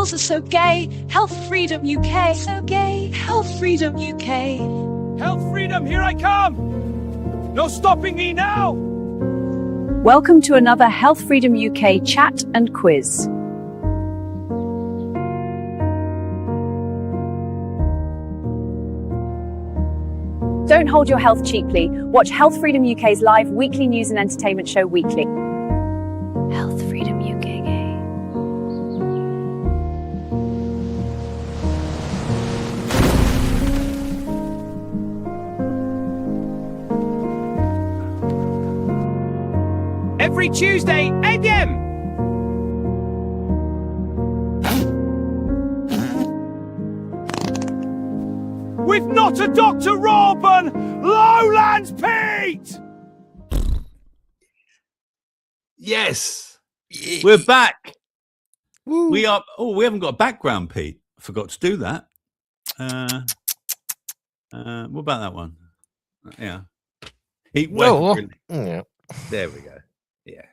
girls are so gay. Health Freedom UK, so gay. Health Freedom UK. Health Freedom, here I come! No stopping me now! Welcome to another Health Freedom UK chat and quiz. Don't hold your health cheaply. Watch Health Freedom UK's live weekly news and entertainment show weekly. Health Freedom UK. Every Tuesday, 8 a.m. With not a Dr. Robin, Lowlands Pete! Yes, we're back. Woo. We are. Oh, we haven't got a background, Pete. I forgot to do that. What about that one? Yeah. Heatwaves. Yeah. There we go. Yes.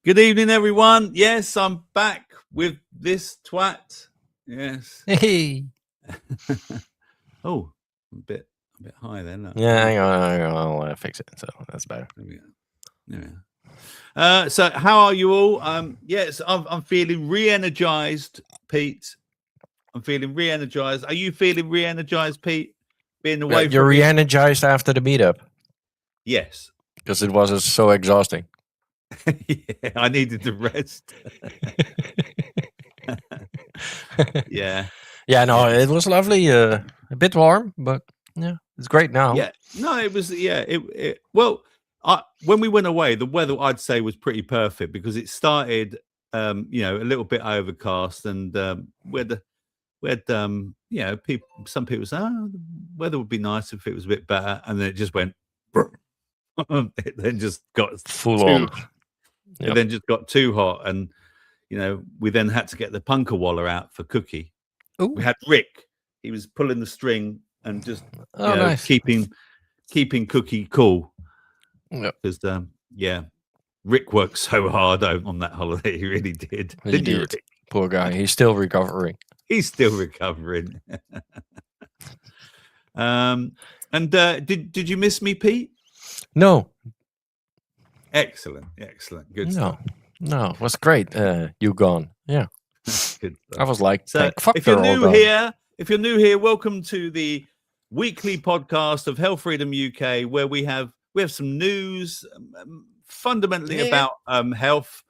Good evening, everyone. Yes, I'm back with this twat. Yes. Hey. Oh, a bit high then. Look. Yeah, hang on. I'll fix it. So that's better. There we go. Yeah. So how are you all? Yes, I'm feeling re-energized, Pete. I'm feeling re-energized. Are you feeling re-energized, Pete? Being away from you're re-energized after the meetup? Yes. Because it was so exhausting. Yeah, I needed to rest. Yeah. Yeah, no, it was lovely. A bit warm, but yeah, it's great now. Yeah. No, it was. Yeah. Well, when we went away, the weather I'd say was pretty perfect because it started, a little bit overcast, and we had people. Some people say, "Oh, the weather would be nice if it was a bit better," and then it just went. It then just got full on. Yep. It then just got too hot, and we then had to get the punka waller out for Cookie. Ooh. We had Rick; he was pulling the string and just nice. keeping Cookie cool. Because Rick worked so hard on that holiday. He really did. He did. Poor guy. He's still recovering. He's still recovering. And did you miss me, Pete? No. Excellent. Good stuff. No, it was great. You gone. Yeah. Good stuff. I was like, so if you're new here, welcome to the weekly podcast of Health Freedom UK, where we have some news fundamentally about health.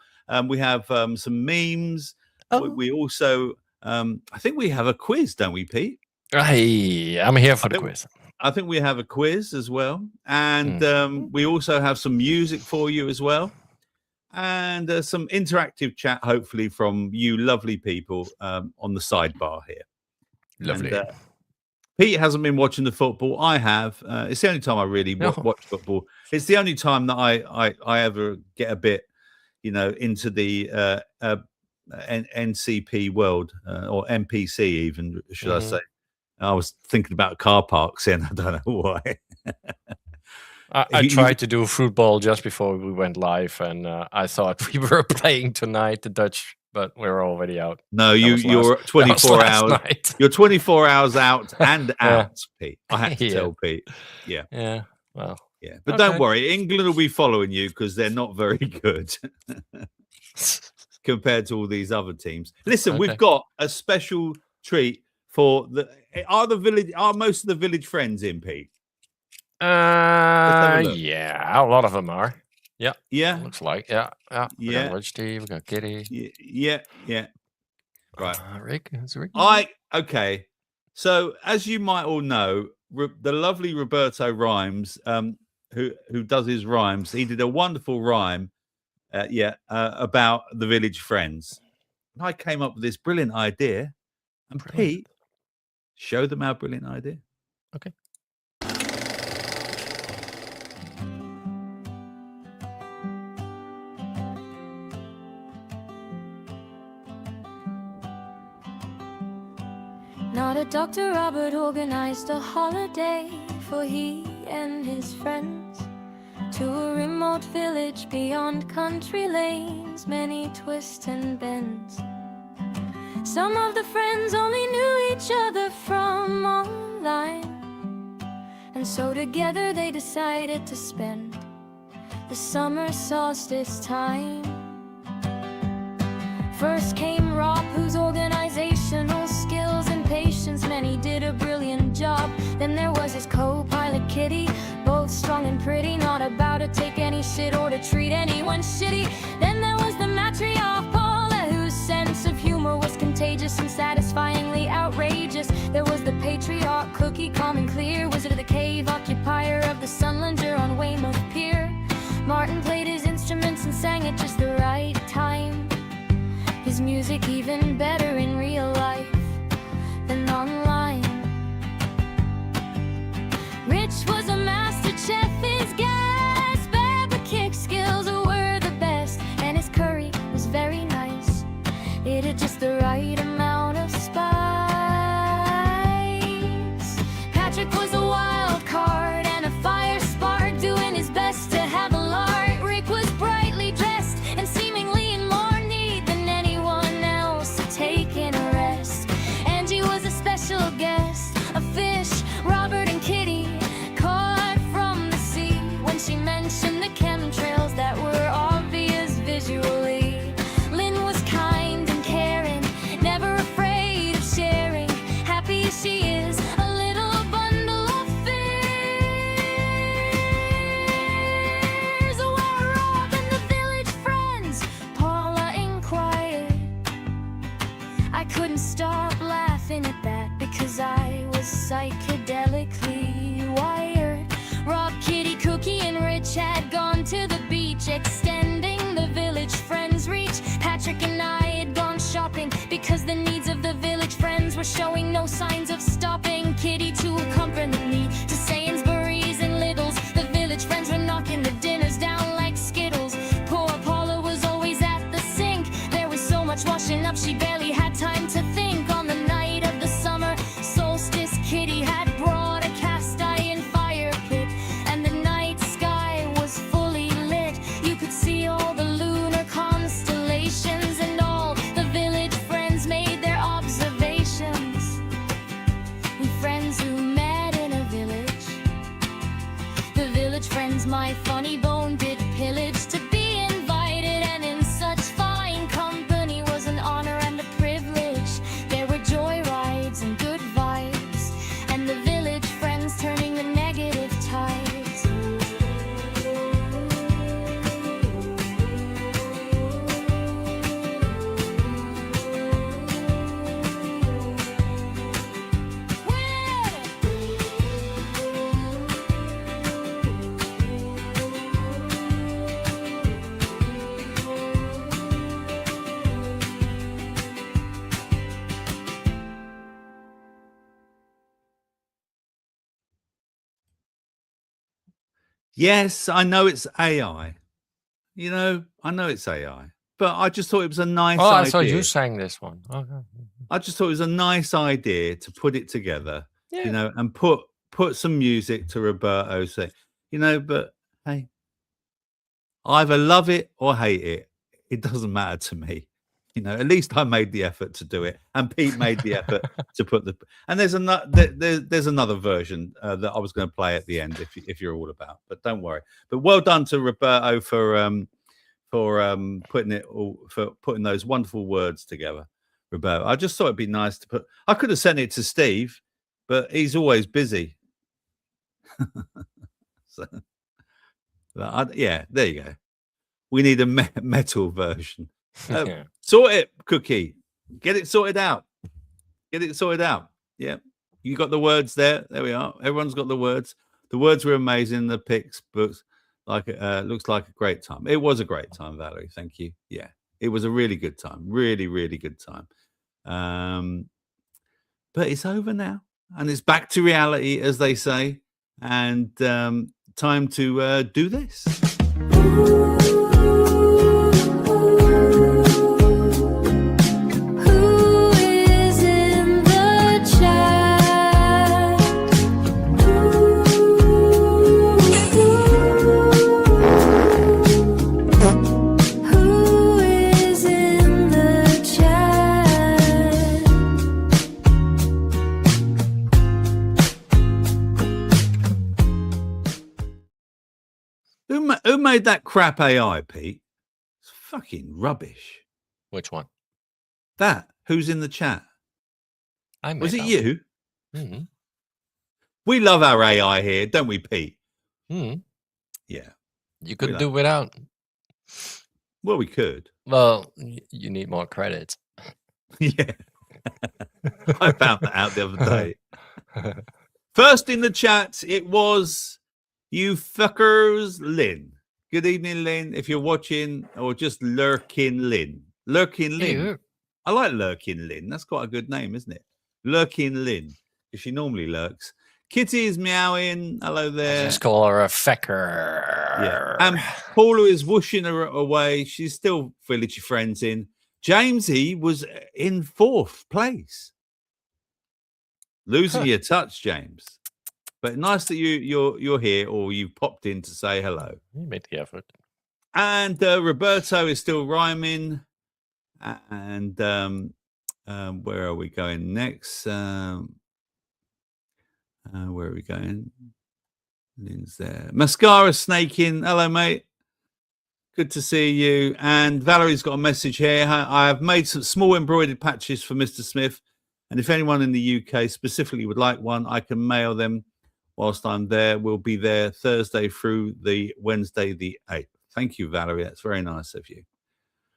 We have some memes. We also I think we have a quiz, don't we, Pete? Hey, I'm here for the quiz. I think we have a quiz as well, and we also have some music for you as well, and some interactive chat, hopefully, from you lovely people on the sidebar here. Lovely. And, Pete hasn't been watching the football. I have. It's the only time I really watch football. It's the only time that I ever get a bit, into the NCP world or NPC even, should I say. I was thinking about car parks and I don't know why. I tried to do football just before we went live, and I thought we were playing tonight, the Dutch, but we're already out. No, you're 24 hours. You're 24 hours out and out, Pete. I had to tell Pete. Yeah. Yeah. Well. Yeah, but don't worry. England will be following you because they're not very good compared to all these other teams. Listen, we've got a special treat for are most of the village friends in, Pete? Yeah, a lot of them are. Yeah. Looks like We got Reggie, we got Kitty. Yeah. Right, Rick. Is Rick? Okay. So as you might all know, the lovely Roberto Rhymes, who does his rhymes, he did a wonderful rhyme, about the village friends. And I came up with this brilliant idea, and Pete. Show them our brilliant idea. Okay. Not a Dr. Robert organized a holiday for he and his friends to a remote village beyond country lanes, many twists and bends. Some of the friends only knew each other from online, and so together they decided to spend the summer solstice time. First came Rob, whose organizational skills and patience meant he did a brilliant job. Then there was his co-pilot Kitty, both strong and pretty, not about to take any shit or to treat anyone shitty. Then there was the matriarch Paula, whose sense of humor was contagious and satisfyingly outrageous. There was the patriarch Cookie, calm and clear, wizard of the cave, occupier of the Sunlander on Weymouth Pier. Martin played his instruments and sang at just the right time. His music even better in real life than online. Rich was a master chef, his gas bag kick skills were the best, and his curry was very nice. It had just the right amount of spice. Patrick was a wild card and a fire spark, doing his best to have a lark. Rick was brightly dressed and seemingly in more need than anyone else to take in a rest. Angie was a special guest, a fish Robert and Kitty caught from the sea when she mentioned the chemtrails that were obvious visually. Lynn was kind and caring, never afraid of sharing, happy as she is, a little bundle of fears. Where are Rob and the village friends? Paula inquired. I couldn't stop laughing at that because I was psychedelically wired. Rob, Kitty, Cookie, and Rich had gone to the beach, extending the village friends' reach. Patrick and I had gone shopping because the needs of the village friends were showing no signs of stopping. Kitty to accompany me to Sainsbury's and Lidl's. The village friends were knocking the dinners down like Skittles. Poor Paula was always at the sink. There was so much washing up she barely had time to think. On the night of the summer solstice, Kitty had brought a cast iron fire pit, and the night sky was fully lit. You could see all the lunar constellations, and all the village friends made their observations. We friends who met in a village, the village friends my funny bone did pillage. To be invited and in such fine company was an honor and a privilege. There were joy rides and good vibes, and the village friends turning the negative tides. Yes, I know it's AI. You know, I know it's AI, but I just thought it was a nice Oh, I idea. thought you sang this one. Okay. I just thought it was a nice idea to put it together, Yeah. you know, and put some music to Roberto. Say, you know, but hey, either love it or hate it. It doesn't matter to me. You know, at least I made the effort to do it, and Pete made the effort to put the. And there's another version that I was going to play at the end if you're all about, but don't worry. But well done to Roberto for putting those wonderful words together, Roberto. I just thought it'd be nice to put. I could have sent it to Steve, but he's always busy. So, yeah, there you go. We need a metal version. Yeah. Sort it, Cookie. Get it sorted out. Get it sorted out. Yeah. You got the words there. There we are. Everyone's got the words. The words were amazing. The pics, books, looks like a great time. It was a great time, Valerie. Thank you. Yeah. It was a really good time. Really, really good time. But it's over now. And it's back to reality, as they say. And time to do this. made that crap AI, Pete? It's fucking rubbish. Which one? That. Who's in the chat? I made Was it that you? Mm-hmm. We love our AI here, don't we, Pete? Mm-hmm. Yeah. You could do without. Well, we could. Well, you need more credits. Yeah. I found that out the other day. First in the chat, it was you fuckers, Lynn. Good evening, Lynn. If you're watching or just lurking, Lynn. Lurking Lynn. Yeah. I like Lurking Lynn. That's quite a good name, isn't it? Lurking Lynn. Because she normally lurks. Kitty is meowing. Hello there. Just call her a fecker. Yeah. And Paula is whooshing her away. She's still village friends in. Jamesy was in 4th place. Losing your touch, James. But nice that you're here or you've popped in to say hello. You made the effort. And Roberto is still rhyming. And where are we going next? Where are we going? Lynn's there. Mascara snaking. Hello, mate. Good to see you. And Valerie's got a message here. I have made some small embroidered patches for Mr. Smith. And if anyone in the UK specifically would like one, I can mail them whilst I'm there. We'll be there Thursday through the Wednesday, the 8th. Thank you, Valerie. That's very nice of you.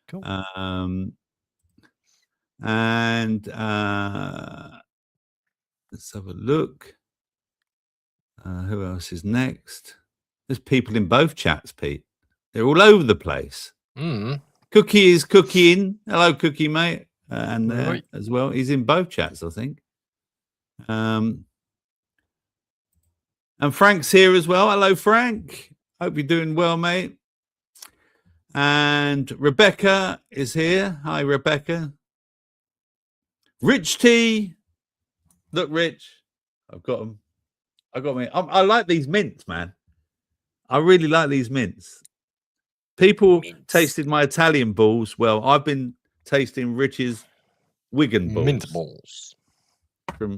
Cool. Let's have a look. Who else is next? There's people in both chats, Pete. They're all over the place. Cookie is cooking. Hello, Cookie, mate. And there as well. He's in both chats, I think. And Frank's here as well. Hello, Frank. Hope you're doing well, mate. And Rebecca is here. Hi, Rebecca. Rich T. Look, Rich. I've got them. I like these mints, man. I really like these mints. People tasted my Italian balls. Well, I've been tasting Rich's Wigan balls. Mint balls.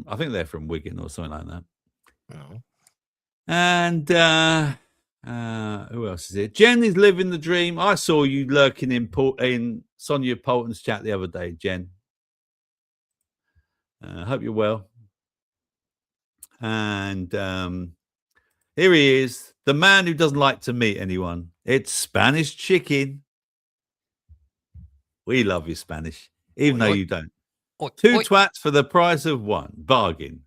I think they're from Wigan or something like that. No. And who else is here? Jen is living the dream. I saw you lurking in Sonia Polton's chat the other day, Jen. I hope you're well. And here he is, the man who doesn't like to meet anyone. It's Spanish Chicken. We love you, Spanish, even though you don't. Two twats for the price of one. Bargain.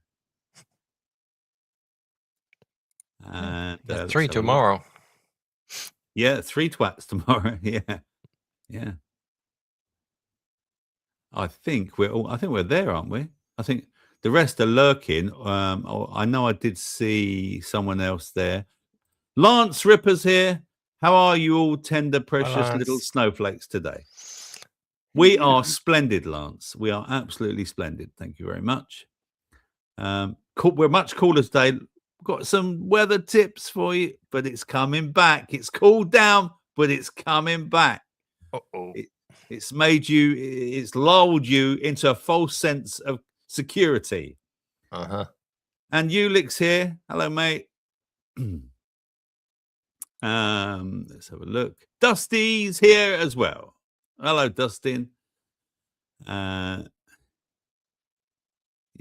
And 3 tomorrow. Yeah, 3 twats tomorrow. Yeah. I think we're there, aren't we? I think the rest are lurking. I know I did see someone else there. Lance Ripper's here. How are you all, tender, precious little snowflakes today? We are splendid, Lance. We are absolutely splendid. Thank you very much. We're much cooler today. Got some weather tips for you, but it's coming back. It's cooled down, but it's coming back. It's lulled you into a false sense of security. And Ulix here. Hello, mate. Let's have a look. Dusty's here as well. Hello, Dustin.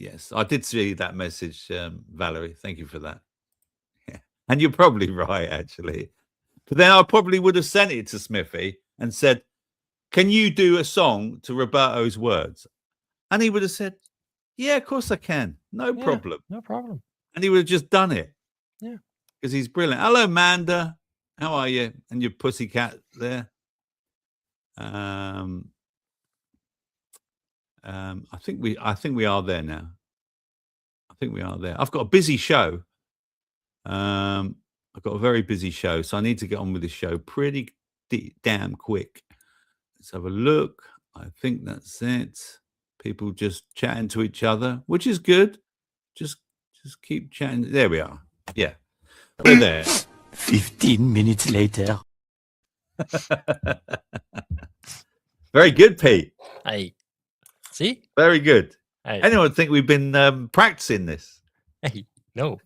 Yes, I did see that message, Valerie. Thank you for that. Yeah. And you're probably right, actually. But then I probably would have sent it to Smithy and said, can you do a song to Roberto's words? And he would have said, yeah, of course I can. No problem. No problem. And he would have just done it. Yeah. Because he's brilliant. Hello, Manda. How are you? And your pussycat there. I think we are there now. I think we are there. I've got a busy show. I've got a very busy show, so I need to get on with this show pretty damn quick. Let's have a look. I think that's it. People just chatting to each other, which is good. Just keep chatting. There we are. Yeah, we're there. 15 minutes later. Very good, Pete. Hey, see? Very good. Hey. Anyone think we've been practicing this? Hey, no.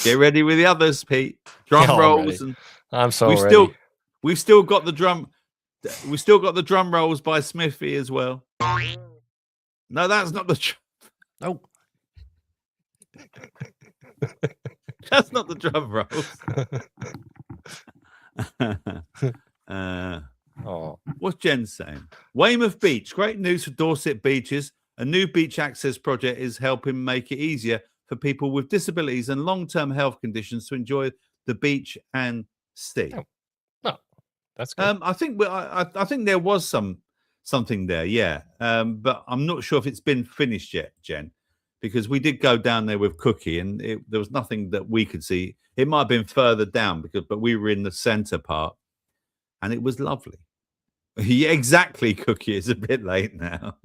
Get ready with the others, Pete. Drum Yeah, rolls, ready. and I'm so we've ready. still got the drum. We still got the drum rolls by Smithy as well. No, that's not the. Oh. That's not the drum rolls. Oh. What's Jen saying? Weymouth Beach. Great news for Dorset beaches. A new beach access project is helping make it easier for people with disabilities and long-term health conditions to enjoy the beach and sea. Oh. No, that's good. I think I think there was something there, yeah. But I'm not sure if it's been finished yet, Jen, because we did go down there with Cookie, and there was nothing that we could see. It might have been further down but we were in the center part, and it was lovely. Yeah, exactly, Cookie. It's a bit late now.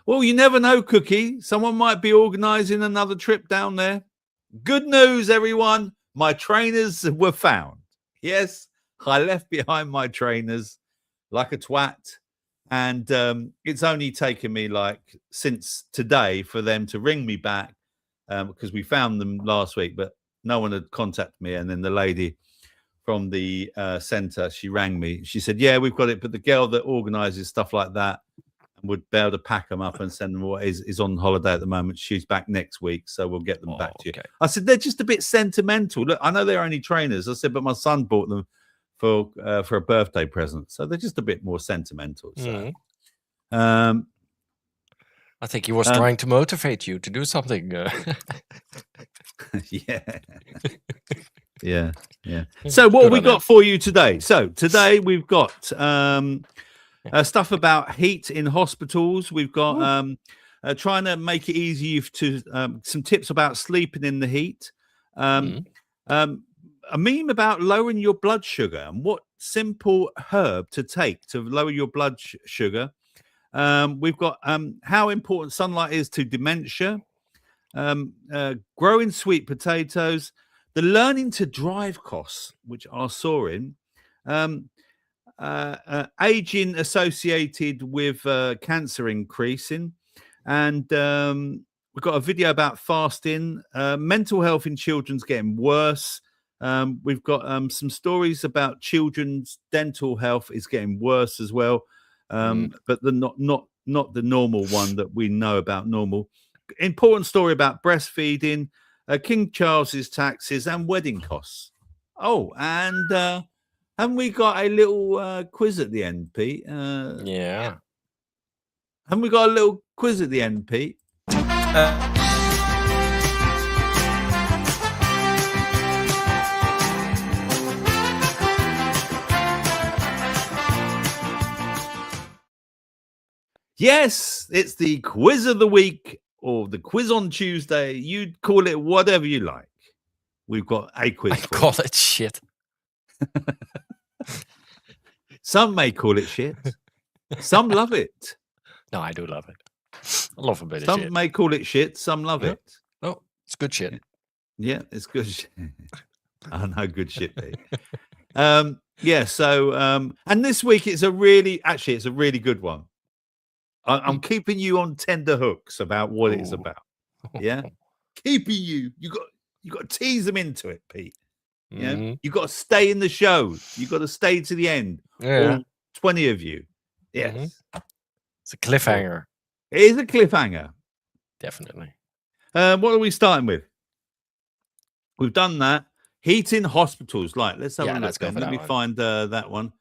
Well, you never know, Cookie. Someone might be organizing another trip down there. Good news, everyone. My trainers were found. Yes, I left behind my trainers like a twat. And it's only taken me since today for them to ring me back because we found them last week, but no one had contacted me. And then the lady from the center, she rang me. She said, yeah, we've got it. But the girl that organizes stuff like that would be able to pack them up and send them what is on holiday at the moment. She's back next week, so we'll get them back to you. I said, they're just a bit sentimental. Look, I know they're only trainers. I said, but my son bought them for a birthday present, so they're just a bit more sentimental. So, I think he was trying to motivate you to do something. Yeah. So what have we got for you today? So today we've got stuff about heat in hospitals. We've got trying to make it easy to some tips about sleeping in the heat. A meme about lowering your blood sugar and what simple herb to take to lower your blood sugar. We've got how important sunlight is to dementia. Growing sweet potatoes. The learning to drive costs, which are soaring. Aging associated with cancer increasing, and we've got a video about fasting. Mental health in children's getting worse. We've got some stories about children's dental health is getting worse as well, but not the normal one that we know about normal. Important story about breastfeeding, King Charles's taxes, and wedding costs. Oh, and haven't we got a little quiz at the end, Pete? Yeah. Haven't we got a little quiz at the end, Pete? Yes, it's the quiz of the week or the quiz on Tuesday. You call it whatever you like. We've got a quiz. I call it shit. Some may call it shit. Some love it. No, I do love it. I love a bit of shit. Some may call it shit. Some love it. Oh, it's good shit. Yeah, it's good shit. I know, good shit, Pete. Yeah, so and this week it's a really good one. I'm keeping you on tender hooks about what it's about. Yeah, keeping you. You got to tease them into it, Pete. Yeah, you got to stay in the show. You got to stay to the end. Yeah, all 20 of you. Yes, it's a cliffhanger. It is a cliffhanger. Definitely. What are we starting with? We've done that. Heat in hospitals. Like, let's have a look. Let's go for Let me one. find that one.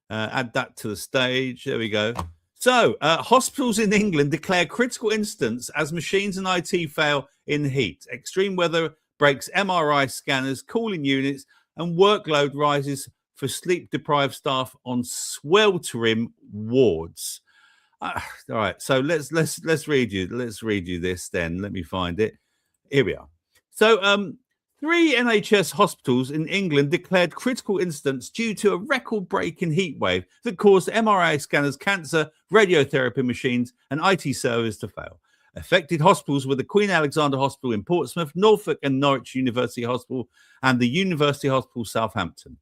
Add that to the stage. There we go. So, hospitals in England declare critical instance as machines and IT fail in heat. Extreme weather breaks MRI scanners, cooling units, and workload rises for sleep-deprived staff on sweltering wards. All right, so let's read you. Let's read you this then. Let me find it. Here we are. So, 3 NHS hospitals in England declared critical incidents due to a record-breaking heat wave that caused MRI scanners, cancer, radiotherapy machines, and IT servers to fail. Affected hospitals were the Queen Alexandra Hospital in Portsmouth, Norfolk and Norwich University Hospital, and the University Hospital Southampton.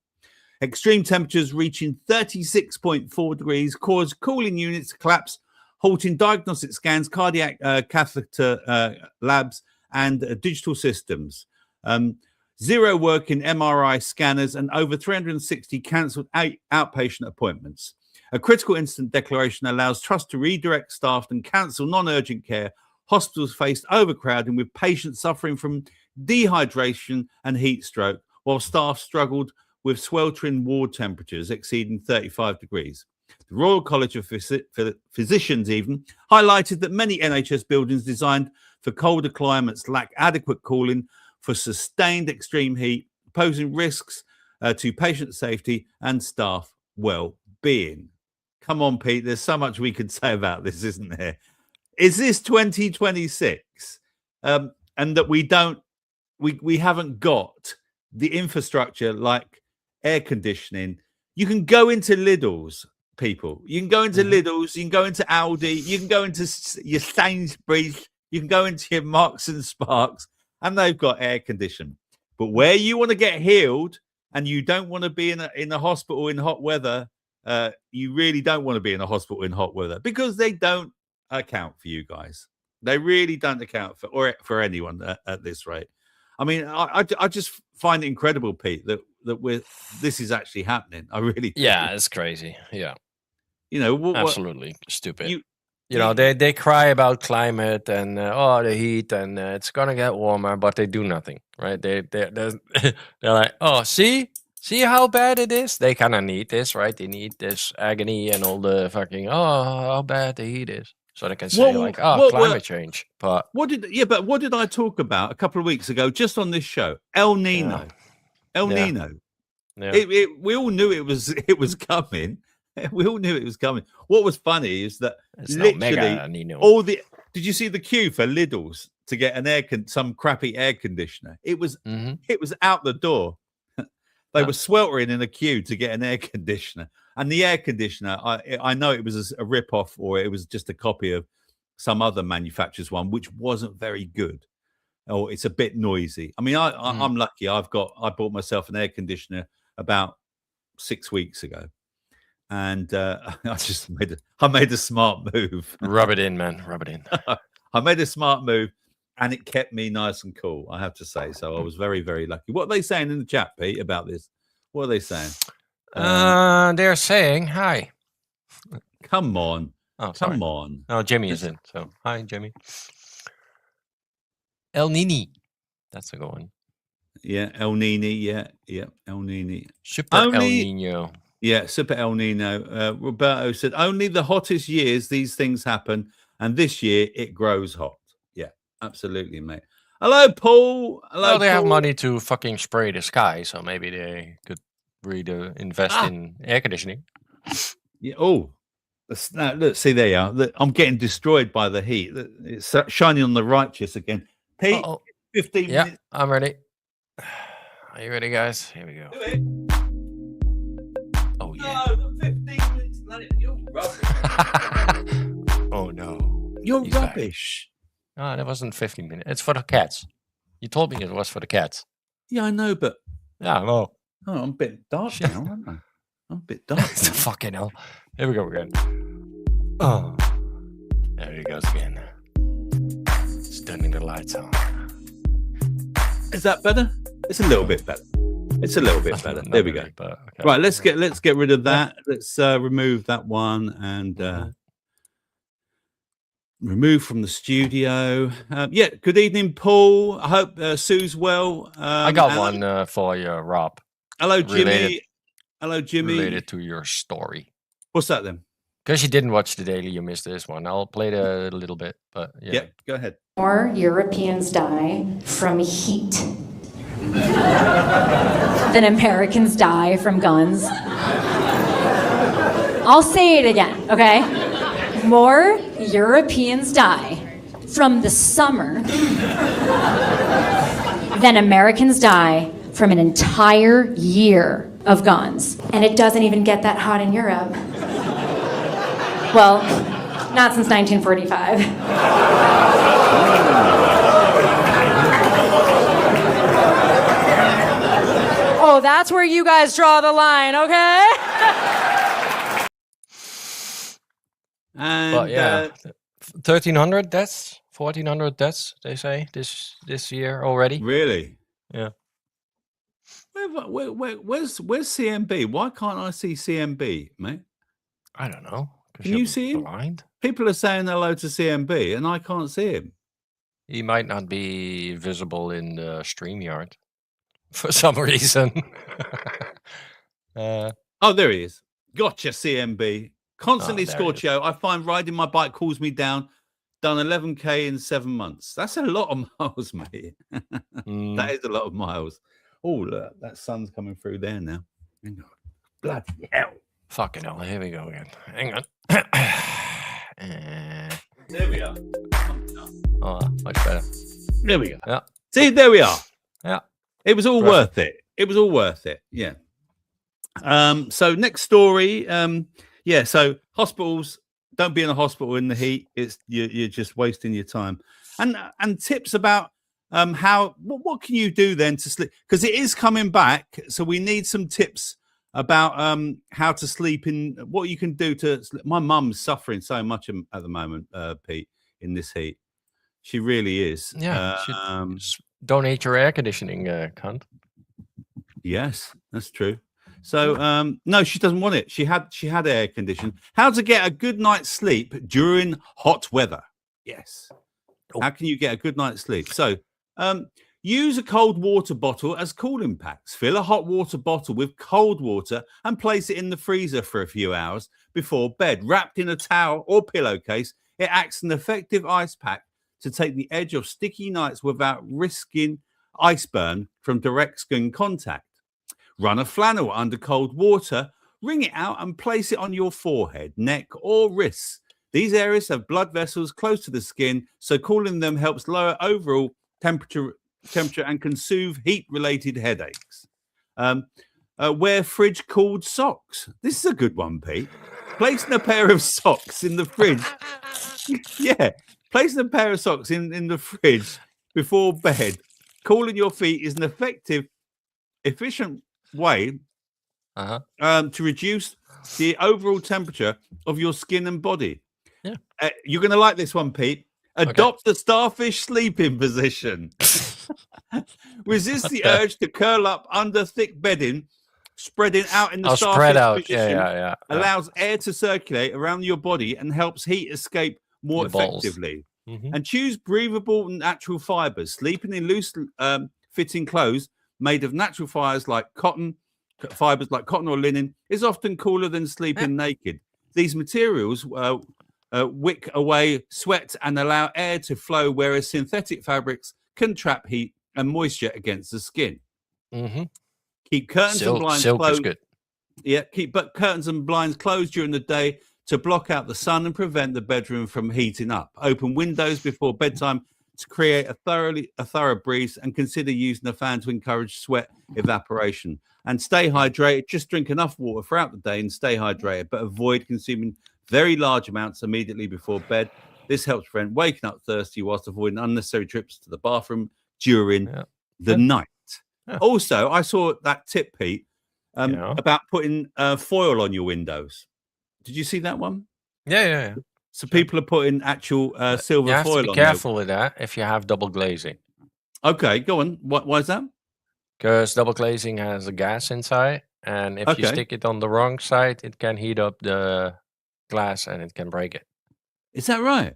Extreme temperatures reaching 36.4 degrees caused cooling units to collapse, halting diagnostic scans, cardiac catheter labs, and digital systems. 0 working MRI scanners, and over 360 cancelled outpatient appointments. A critical incident declaration allows trust to redirect staff and cancel non-urgent care. Hospitals faced overcrowding with patients suffering from dehydration and heat stroke, while staff struggled with sweltering ward temperatures exceeding 35 degrees. The Royal College of Physicians even highlighted that many NHS buildings designed for colder climates lack adequate cooling for sustained extreme heat, posing risks to patient safety and staff well-being. Come on, Pete, there's so much we could say about this, isn't there? Is this 2026 and that we haven't got the infrastructure like air conditioning? You can go into Lidl's, people. You can go into Lidl's, you can go into Aldi, you can go into your Sainsbury's, you can go into your Marks and Sparks, and they've got air conditioning. But where you want to get healed and you don't want to be in a hospital in hot weather, you really don't want to be in a hospital in hot weather, because they don't account for you guys. They really don't account for anyone at this rate. I mean, I just find it incredible, Pete, that this is actually happening. I really do. Yeah, it's crazy. Yeah, you know, absolutely stupid. You know, they cry about climate and the heat and it's gonna get warmer, but they do nothing, right? They're like, oh, see how bad it is. They kind of need this, right? They need this agony and all the fucking how bad the heat is, so they can say climate change. But what did I talk about a couple of weeks ago just on this show? El Nino. Yeah. We all knew it was coming. We all knew it was coming. What was funny is that it's literally did you see the queue for Lidl's to get some crappy air conditioner? It was out the door. They were sweltering in a queue to get an air conditioner, and the air conditioner, I know it was a rip-off, or it was just a copy of some other manufacturer's one, which wasn't very good, or it's a bit noisy. I mean, I'm lucky. I bought myself an air conditioner about 6 weeks ago. And I made a smart move. Rub it in, man. Rub it in. I made a smart move, and it kept me nice and cool, I have to say. So I was very, very lucky. What are they saying in the chat, Pete, about this? What are they saying? They're saying hi. Come on. Oh, sorry. Come on. Oh, Jimmy is in. So hi, Jimmy. El Nini. That's a good one. Yeah, El Nini. Yeah, El Nini. Super El Nino. Yeah, Super El Nino. Roberto said, only the hottest years these things happen, and this year it grows hot. Yeah, absolutely, mate. Hello, Paul. Hello, they have money to fucking spray the sky, so maybe they could really invest in air conditioning. Yeah. Oh, look, see, there you are. Look, I'm getting destroyed by the heat. It's shining on the righteous again. Pete, 15 minutes. Yeah, I'm ready. Are you ready, guys? Here we go. Do it. Oh, yeah. No, 15 minutes later. You're rubbish. Oh, no. You're rubbish. No, that wasn't 15 minutes. It's for the cats. You told me it was for the cats. Yeah, I know, but... Yeah, well... Oh, I'm a bit dark now, aren't I? I'm a bit dark. Fucking hell. Here we go again. Oh. There he goes again. Just turning the lights on. Is that better? It's a little bit better. It's a little bit better. There we go. Okay. Right, let's get rid of that. Let's remove that one and remove from the studio. Yeah, good evening, Paul. I hope Sue's well. I got one for you, Rob. Hello, Jimmy. Hello, Jimmy. Related to your story. What's that then? Because you didn't watch the daily, you missed this one. I'll play it a little bit, but yeah. Yeah, go ahead. More Europeans die from heat than Americans die from guns. I'll say it again, okay? More Europeans die from the summer than Americans die from an entire year of guns. And it doesn't even get that hot in Europe. Well, not since 1945. Oh, that's where you guys draw the line, okay? And but yeah, 1,300 deaths, 1,400 deaths, they say this year already. Really? Yeah. Where's CMB? Why can't I see CMB, mate? I don't know. Can you see him? Blind? People are saying hello to CMB, and I can't see him. He might not be visible in the StreamYard for some reason. Oh, there he is. Gotcha, CMB. Constantly there he is. Scorchio. I find riding my bike cools me down. Done 11K in 7 months. That's a lot of miles, mate. That is a lot of miles. Oh, look, that sun's coming through there now. Hang on. Bloody hell. Fucking hell, here we go again. Hang on. There we are. Oh, much better. There we go. Yeah. See, there we are. Yeah. It was all worth it. It was all worth it. Yeah. So next story. Yeah. So hospitals, don't be in a hospital in the heat. It's you're just wasting your time. And tips about how what can you do then to sleep, because it is coming back. So we need some tips about how to sleep, in what you can do to sleep. My mum's suffering so much at the moment, Pete, in this heat. She really is. Yeah. Donate your air conditioning, cunt. Yes, that's true. So no, she doesn't want it. She had air conditioning. How to get a good night's sleep during hot weather? Yes. How can you get a good night's sleep? So use a cold water bottle as cooling packs. Fill a hot water bottle with cold water and place it in the freezer for a few hours before bed. Wrapped in a towel or pillowcase, it acts as an effective ice pack to take the edge off sticky nights without risking ice burn from direct skin contact. Run a flannel under cold water, wring it out and place it on your forehead, neck or wrists. These areas have blood vessels close to the skin, so cooling them helps lower overall temperature and can soothe heat-related headaches. Wear fridge-cooled socks. This is a good one, Pete. Placing a pair of socks in the fridge. Yeah, placing a pair of socks in the fridge before bed. Cooling your feet is an effective, efficient way to reduce the overall temperature of your skin and body. Yeah, you're going to like this one, Pete. Adopt the starfish sleeping position. Resist the urge to curl up under thick bedding. Spreading out in the starfish position allows air to circulate around your body and helps heat escape more effectively. And choose breathable natural fibers. Sleeping in loose fitting clothes made of natural fibers like cotton or linen is often cooler than sleeping naked. These materials wick away sweat and allow air to flow, whereas synthetic fabrics can trap heat and moisture against the skin. Keep curtains and blinds closed. Good. Yeah, keep curtains and blinds closed during the day to block out the sun and prevent the bedroom from heating up. Open windows before bedtime to create a thorough breeze, and consider using a fan to encourage sweat evaporation. And stay hydrated. Just drink enough water throughout the day and stay hydrated, but avoid consuming very large amounts immediately before bed. This helps prevent waking up thirsty whilst avoiding unnecessary trips to the bathroom during the night. Also, I saw that tip, Pete, about putting foil on your windows. Did you see that one? Yeah. So people are putting actual silver foil on. You have to be careful with that if you have double glazing. Okay, go on. Why is that? Because double glazing has a gas inside, and if you stick it on the wrong side, it can heat up the glass and it can break it. Is that right?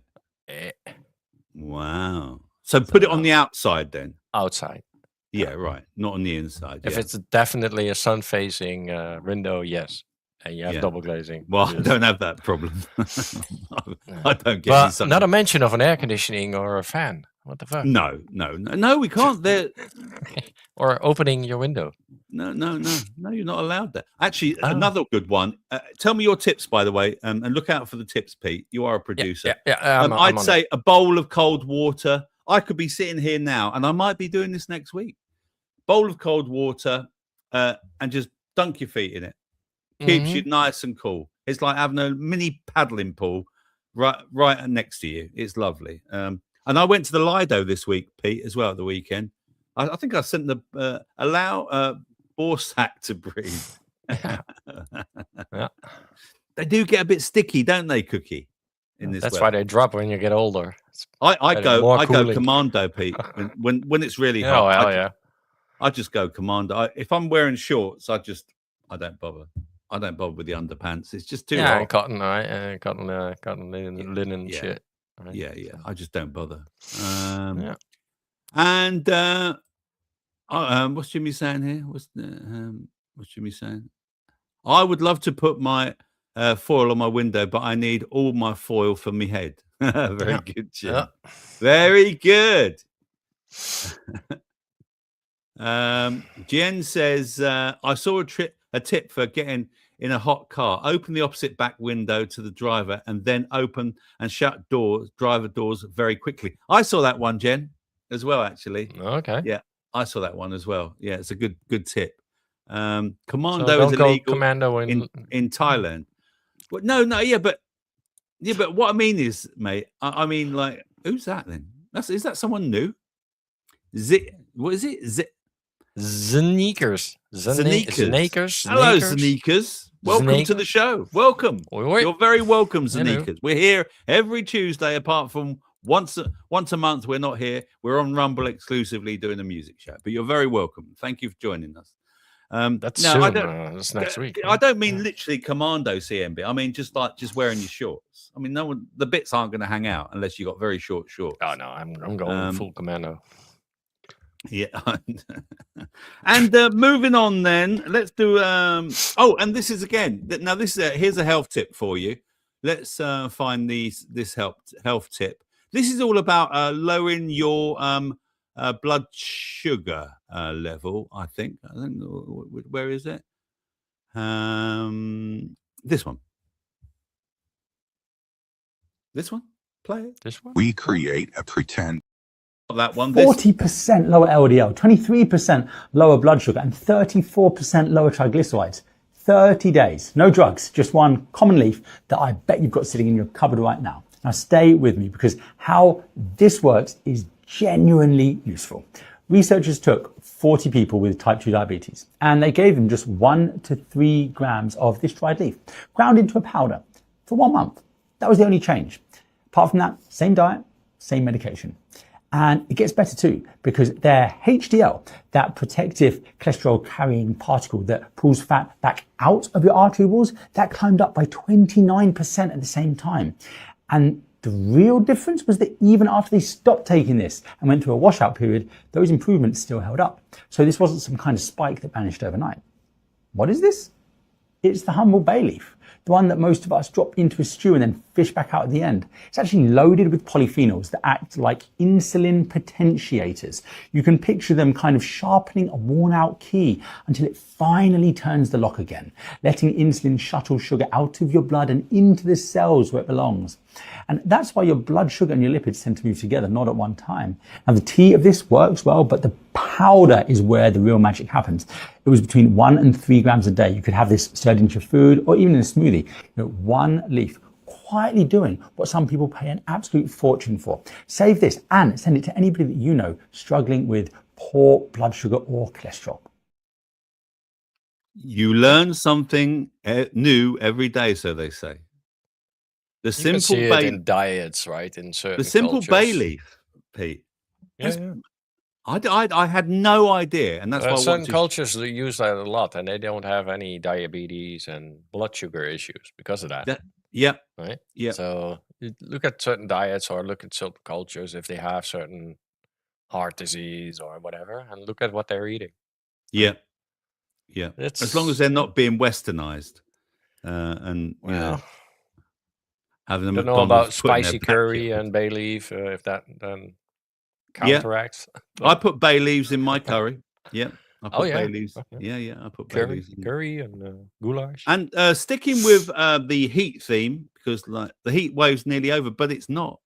Wow. So put it on the outside then? Outside. Yeah, right. Not on the inside. If it's definitely a sun-facing window, yes. And you have double glazing. Well, I don't have that problem. I don't get not a mention of an air conditioning or a fan. What the fuck? No, we can't. Or opening your window. No, you're not allowed that. Actually, another good one. Tell me your tips, by the way, and look out for the tips, Pete. You are a producer. I'd say a bowl of cold water. I could be sitting here now, and I might be doing this next week. Bowl of cold water, and just dunk your feet in it. Keeps you nice and cool. It's like having a mini paddling pool right next to you. It's lovely. And I went to the Lido this week, Pete, as well at the weekend. I think I sent the allow Borsak to breathe. They do get a bit sticky, don't they, Cookie? That's why they drop when you get older. I go commando, Pete. When it's really hot. Oh, hell yeah. I just go commando. If I'm wearing shorts, I don't bother. I don't bother with the underpants. It's just too hot. And cotton, right? Cotton linen shit. Right? Yeah. I just don't bother. Yeah. And what's Jimmy saying here? What's Jimmy saying? I would love to put my foil on my window, but I need all my foil for me head. Very good, Jim. Yeah. Very good. Jen says, I saw a tip for getting in a hot car. Open the opposite back window to the driver and then open and shut driver doors very quickly. I saw that one, Jen, as well, actually. Okay. Yeah, I saw that one as well. Yeah, it's a good tip. Commando so is illegal commando in Thailand. Well, no, but what I mean is, mate, I mean, like, who's that then? Is that someone new? What is it? Sneakers. Hello, Sneakers. Welcome to the show. Welcome. You're very welcome, Sneakers. We're here every Tuesday, apart from once a month. We're not here. We're on Rumble exclusively doing a music show. But you're very welcome. Thank you for joining us. That's next week. I don't mean literally commando CMB. I mean just wearing your shorts. I mean, the bits aren't going to hang out unless you got very short shorts. Oh no, I'm going full commando. Yeah. And moving on then, let's do and this is again, now this is here's a health tip for you. Let's find this health tip. This is all about lowering your blood sugar level, I think. Where is it? This one. Play it. This one. We create a pretend. That one. 40% lower LDL, 23% lower blood sugar, and 34% lower triglycerides. 30 days, no drugs, just one common leaf that I bet you've got sitting in your cupboard right now. Now stay with me because how this works is genuinely useful. Researchers took 40 people with type 2 diabetes and they gave them just 1 to 3 grams of this dried leaf, ground into a powder for 1 month. That was the only change. Apart from that, same diet, same medication. And it gets better too, because their HDL, that protective cholesterol carrying particle that pulls fat back out of your artery walls, that climbed up by 29% at the same time. And the real difference was that even after they stopped taking this and went through a washout period, those improvements still held up. So this wasn't some kind of spike that vanished overnight. What is this? It's the humble bay leaf, the one that most of us drop into a stew and then fish back out at the end. It's actually loaded with polyphenols that act like insulin potentiators. You can picture them kind of sharpening a worn out key until it finally turns the lock again, letting insulin shuttle sugar out of your blood and into the cells where it belongs. And that's why your blood sugar and your lipids tend to move together, not at one time. Now the tea of this works well, but the powder is where the real magic happens. It was between 1 and 3 grams a day. You could have this stirred into your food or even in a smoothie. One leaf, quietly doing what some people pay an absolute fortune for. Save this and send it to anybody that you know struggling with poor blood sugar or cholesterol. You learn something new every day, so they say. The simple see it in diets, right? In certain the simple cultures. bay leaf, Pete. Yeah. I had no idea, and that's why certain cultures use that a lot, and they don't have any diabetes and blood sugar issues because of that. Yeah. Right. Yeah. So you look at certain diets or look at certain cultures if they have certain heart disease or whatever, and look at what they're eating. Yeah. Yeah. As long as they're not being westernized, and you know, having them. Don't know about spicy curry and bay leaf if that then counteracts. I put bay leaves in my curry. Yeah. I put bay leaves. Okay. Yeah. I put curry, bay leaves in. curry and goulash. And sticking with the heat theme, because like the heat wave's nearly over, but it's not.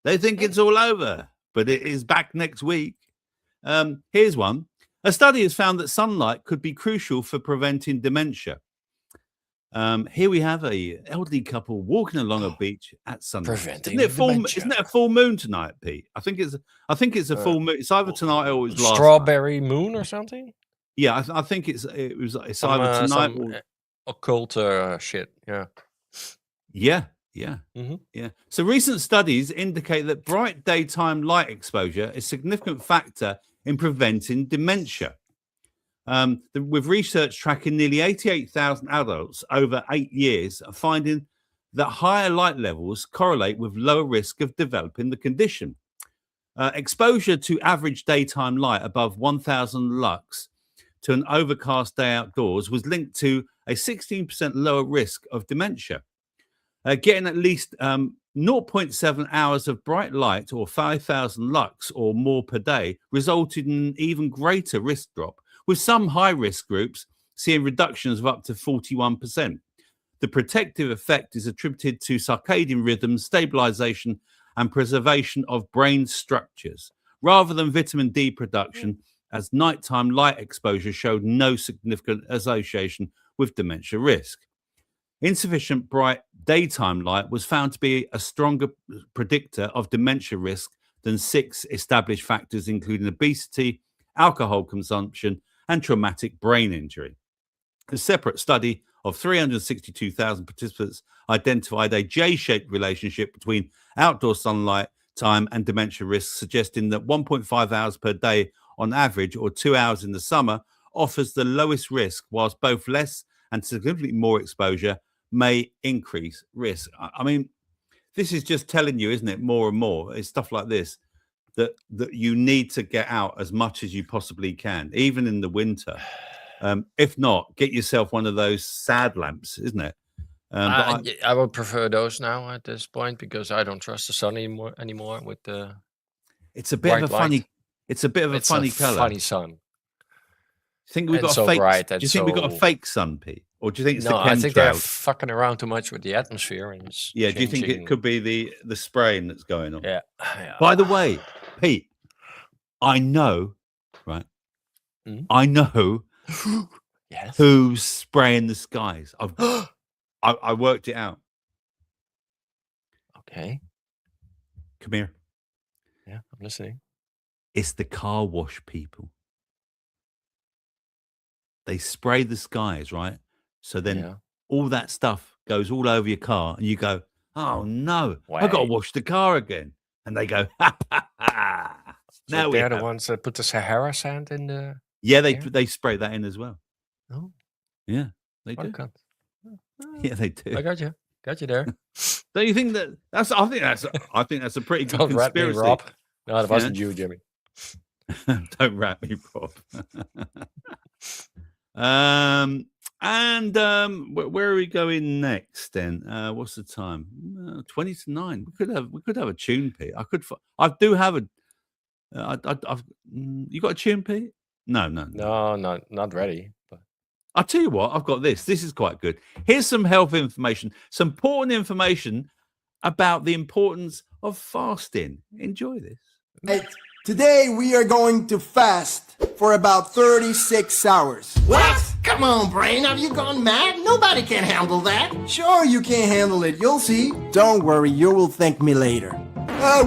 They think it's all over, but it is back next week. Here's one. A study has found that sunlight could be crucial for preventing dementia. Here we have a elderly couple walking along a beach at sunrise. Isn't it a full moon tonight, Pete? I think it's a full moon. It's either tonight or it was last strawberry night. Moon or something. Yeah, I think it's either tonight or occult shit. Yeah. Yeah. So recent studies indicate that bright daytime light exposure is a significant factor in preventing dementia. With research tracking nearly 88,000 adults over 8 years, finding that higher light levels correlate with lower risk of developing the condition. Exposure to average daytime light above 1,000 lux to an overcast day outdoors was linked to a 16% lower risk of dementia. Getting at least 0.7 hours of bright light or 5,000 lux or more per day resulted in an even greater risk drop, with some high-risk groups seeing reductions of up to 41%. The protective effect is attributed to circadian rhythm, stabilization, and preservation of brain structures, rather than vitamin D production, as nighttime light exposure showed no significant association with dementia risk. Insufficient bright daytime light was found to be a stronger predictor of dementia risk than 6 established factors, including obesity, alcohol consumption, and traumatic brain injury. A separate study of 362,000 participants identified a J-shaped relationship between outdoor sunlight time and dementia risk, suggesting that 1.5 hours per day on average, or 2 hours in the summer, offers the lowest risk, whilst both less and significantly more exposure may increase risk. I mean, this is just telling you, isn't it, more and more, it's stuff like this, that you need to get out as much as you possibly can, even in the winter. If not, get yourself one of those sad lamps, isn't it? I would prefer those now at this point, because I don't trust the sun anymore with the. It's a bit of a funny. It's a bit of a funny color. Funny sun. Think we've got a fake? Do you think we've got a fake sun, Pete, or do you think it's the chemtrails? I think they're fucking around too much with the atmosphere and. Yeah, do you think it could be the spraying that's going on? Yeah. By the way, Pete, I know, right? I know. Yes. Who's spraying the skies? I worked it out. Okay. Come here. Yeah, I'm listening. It's the car wash people. They spray the skies, right? So then all that stuff goes all over your car, and you go, "Oh no, I got to wash the car again." And they go, "Ha ha ha!" So now they're the ones that put the Sahara sand in the. Yeah, they spray that in as well. Oh, yeah, they do. Yeah, they do. I got you there. Don't you think that? I think that's a pretty good Don't conspiracy. Rap me, Rob. No, that wasn't you, Jimmy. Don't rap me, Rob. Where are we going next then? What's the time? 20 to 9. We could have a tune, Pete. I do have a. You got a tune, Pete? No, not ready. But I'll tell you what, I've got this. This is quite good. Here's some health information, some important information about the importance of fasting. Enjoy this. Today we are going to fast for about 36 hours. What? Come on, brain, have you gone mad? Nobody can handle that. Sure you can handle it, you'll see. Don't worry, you will thank me later.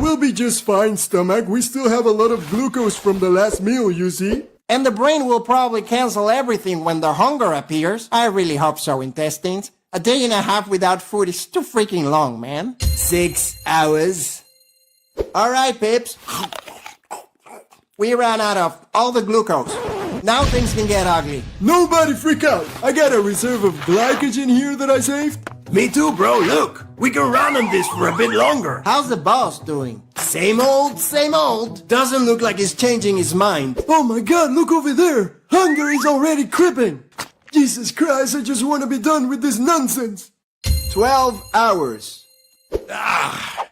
We'll be just fine, stomach. We still have a lot of glucose from the last meal, you see. And the brain will probably cancel everything when the hunger appears. I really hope so, intestines. A day and a half without food is too freaking long, man. 6 hours. Alright, Pips. We ran out of all the glucose. Now things can get ugly. Nobody freak out. I got a reserve of glycogen here that I saved. Me too, bro. Look, we can run on this for a bit longer. How's the boss doing? Same old, same old. Doesn't look like he's changing his mind. Oh my god, look over there. Hunger is already creeping. Jesus Christ, I just want to be done with this nonsense. 12 hours.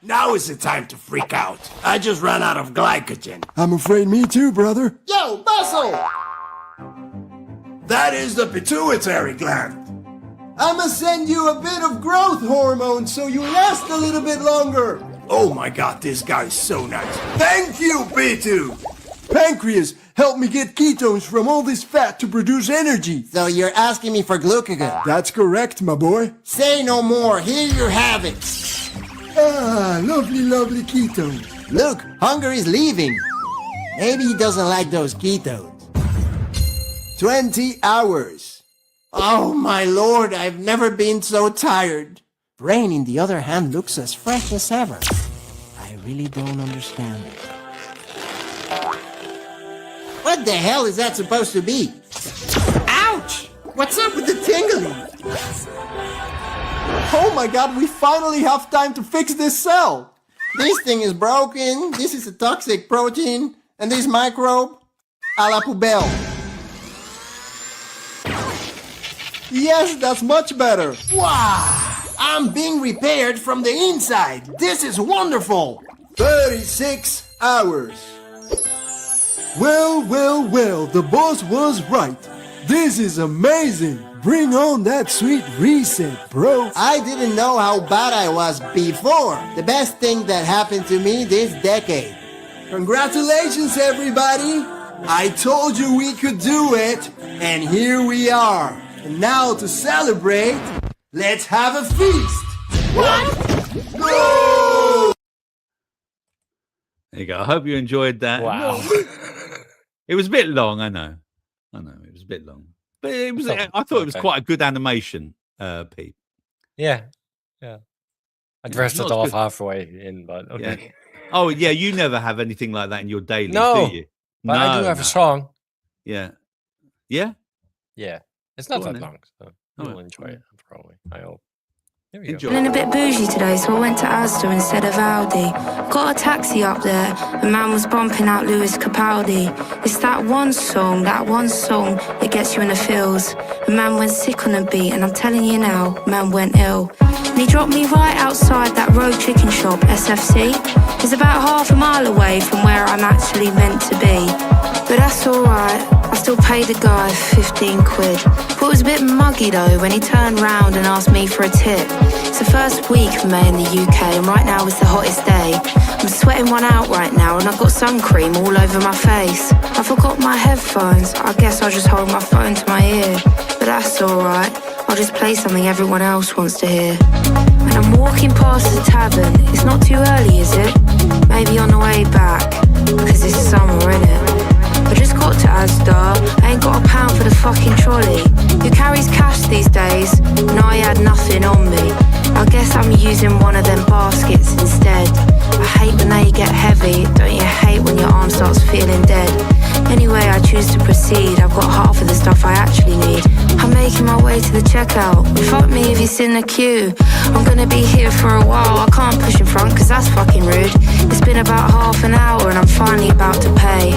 Now is the time to freak out. I just ran out of glycogen. I'm afraid me too, brother. Yo, Bustle! That is the pituitary gland. I'ma send you a bit of growth hormone so you last a little bit longer. Oh my god, this guy is so nice. Thank you, P2. Pancreas, help me get ketones from all this fat to produce energy. So you're asking me for glucagon? That's correct, my boy. Say no more. Here you have it. Lovely, lovely ketones. Look, hunger is leaving. Maybe he doesn't like those ketones. 20 hours. Oh my lord, I've never been so tired. Brain, in the other hand, looks as fresh as ever. I really don't understand it. What the hell is that supposed to be? Ouch! What's up with the tingling? Oh my god, we finally have time to fix this cell! This thing is broken, this is a toxic protein, and this microbe, a la poubelle. Yes, that's much better. Wow! I'm being repaired from the inside. This is wonderful! 36 hours. Well, well, well, the boss was right. This is amazing. Bring on that sweet reset, bro. I didn't know how bad I was before. The best thing that happened to me this decade. Congratulations, everybody. I told you we could do it, and here we are. And now to celebrate, let's have a feast. What? No! There you go. I hope you enjoyed that. Wow. It was a bit long, I know. It was a bit long. But it was. I thought it was quite a good animation, Pete. Yeah. I dressed it off halfway in, but okay. Yeah. Oh, yeah, you never have anything like that in your dailies, No, do you? but I do have a song. Yeah. Yeah? Yeah. It's not Go on that then. long, so you'll enjoy it, probably. I hope. Here we Enjoy. go. Feeling a bit bougie today, so I went to Asda instead of Aldi. Got a taxi up there, a man was bumping out Lewis Capaldi. It's that one song that gets you in the feels. The man went sick on the beat, and I'm telling you now, man went ill. And he dropped me right outside that road chicken shop, SFC. It's about half a mile away from where I'm actually meant to be. But that's alright, I still paid the guy 15 quid. But it was a bit muggy though when he turned round and asked me for a tip. It's the first week of May in the UK and right now it's the hottest day. I'm sweating one out right now and I've got sun cream all over my face. I forgot my headphones, I guess I'll just hold my phone to my ear. But that's alright, I'll just play something everyone else wants to hear. And I'm walking past the tavern, it's not too early is it? Maybe on the way back, cause it's summer innit? I just got to Asda, I ain't got a pound for the fucking trolley. Who carries cash these days? And I had nothing on me. I guess I'm using one of them baskets instead. I hate when they get heavy, don't you hate when your arm starts feeling dead? Anyway, I choose to proceed, I've got half of the stuff I actually need. I'm making my way to the checkout, fuck me if it's in the queue. I'm gonna be here for a while, I can't push in front cause that's fucking rude. It's been about half an hour and I'm finally about to pay.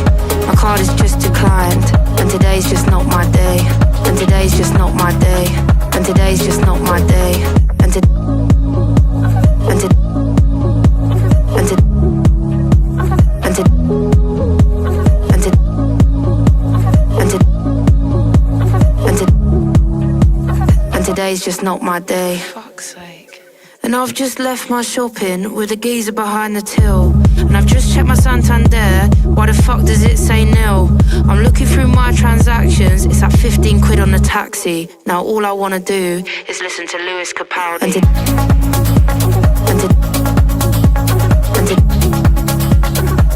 My card is just declined, and today's just not my day. And today's just not my day. And today's just not my day. And to and to and to and to and to and to and today's just not my day. Fuck's sake. And I've just left my shopping with a geezer behind the till. And I've just checked my Santander, why the fuck does it say nil? I'm looking through my transactions, it's at 15 quid on the taxi. Now all I wanna do is listen to Lewis Capaldi. And to and to and to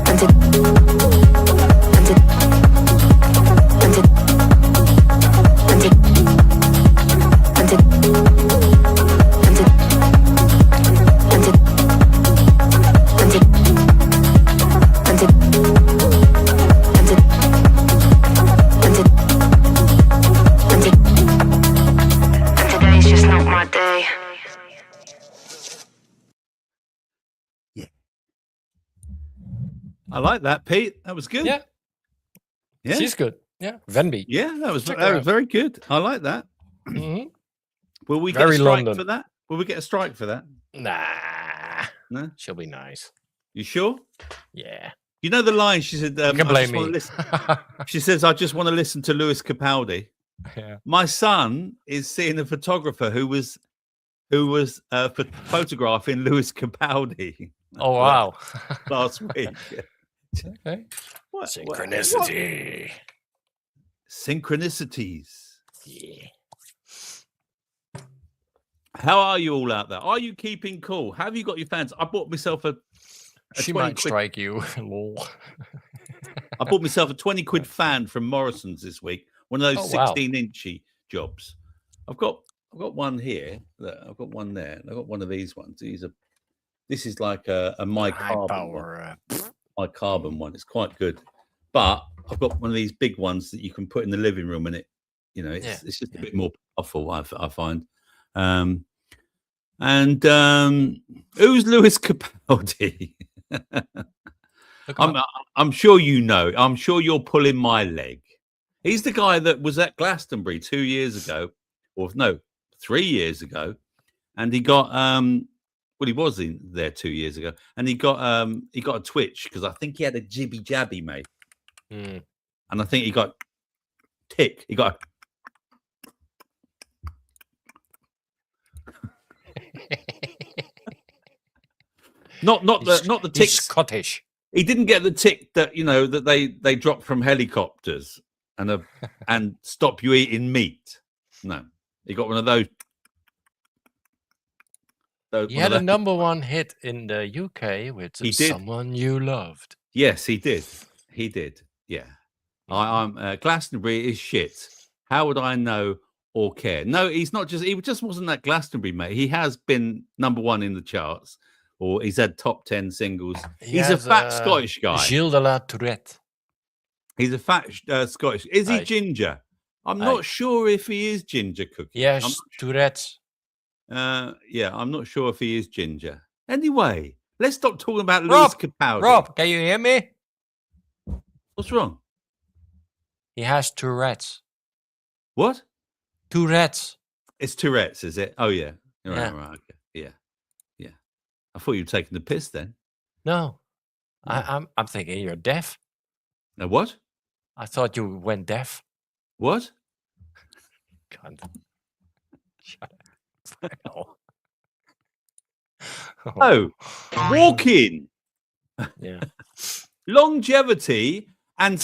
and to and to and to and to and to I like that, Pete. That was good. Yeah. She's good. Yeah. Venby. Yeah, that was very good. I like that. Mm-hmm. Will we Very get a strike London. for that? Will we get a strike for that? Nah. No? She'll be nice. You sure? Yeah. You know the line she said, You can blame me. She says, I just want to listen to Lewis Capaldi. Yeah. My son is seeing a photographer who was photographing Lewis Capaldi. Oh, wow. Last week. Okay. What? Synchronicity. Synchronicities. Yeah. How are you all out there? Are you keeping cool? Have you got your fans? I bought myself a She 20 might quid. strike you. Lol. I bought myself a 20 quid fan from Morrison's this week. One of those 16-inchy jobs. I've got one here. Look, I've got one there. I've got one of these ones. This is like a my carbon one. My carbon one. It's quite good. But I've got one of these big ones that you can put in the living room, and it's just a bit more powerful. I find. Who's Lewis Capaldi? I'm sure you know. I'm sure you're pulling my leg. He's the guy that was at Glastonbury 2 years ago, or no, 3 years ago, and he got he was in there 2 years ago, and he got a twitch because I think he had a jibby jabby, mate, and I think he got tick. He got. Not the tick. Scottish. He didn't get the tick that that they drop from helicopters and stop you eating meat. No, he got one of those. He had a #1 hit in the UK with Someone You Loved. Yes, he did. He did. Yeah. I'm Glastonbury is shit. How would I know or care? No, he's not just. He just wasn't that Glastonbury, mate. He has been #1 in the charts, or he's had top 10 singles. He's a fat Scottish guy. Gilles de la Tourette. He's a fat Scottish. Is he ginger? I'm not sure if he is ginger, Cookie. Yes, Tourette's. Yeah, I'm not sure if he is ginger. Anyway, let's stop talking about Lewis Capaldi. Rob, can you hear me? What's wrong? He has Tourette's. What? Tourette's. It's Tourette's, is it? Oh yeah. Right. Okay. Yeah. I thought you were taking the piss then. No, I'm thinking you're deaf. No, what? I thought you went deaf. What? God. Shut up. Oh, walking. Yeah. Longevity and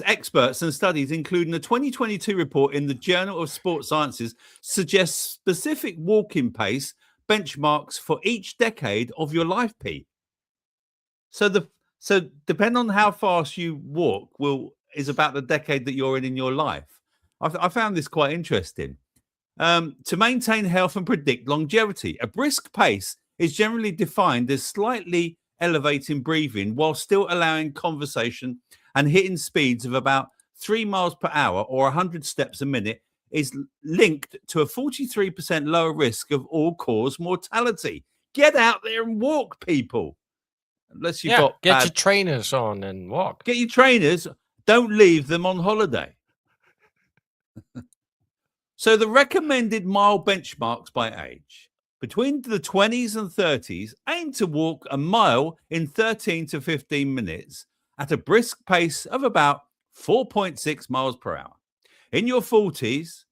experts and studies, including a 2022 report in the Journal of Sports Sciences, suggest specific walking pace benchmarks for each decade of your life, Pete. So depending on how fast you walk is about the decade that you're in your life. I found this quite interesting. To maintain health and predict longevity, a brisk pace is generally defined as slightly elevating breathing while still allowing conversation, and hitting speeds of about 3 miles per hour or 100 steps a minute is linked to a 43% lower risk of all-cause mortality. Get out there and walk, people. Unless you've got get your trainers on and walk. Get your trainers. Don't leave them on holiday. So the recommended mile benchmarks by age. Between the 20s and 30s, aim to walk a mile in 13 to 15 minutes at a brisk pace of about 4.6 miles per hour. In your 40s,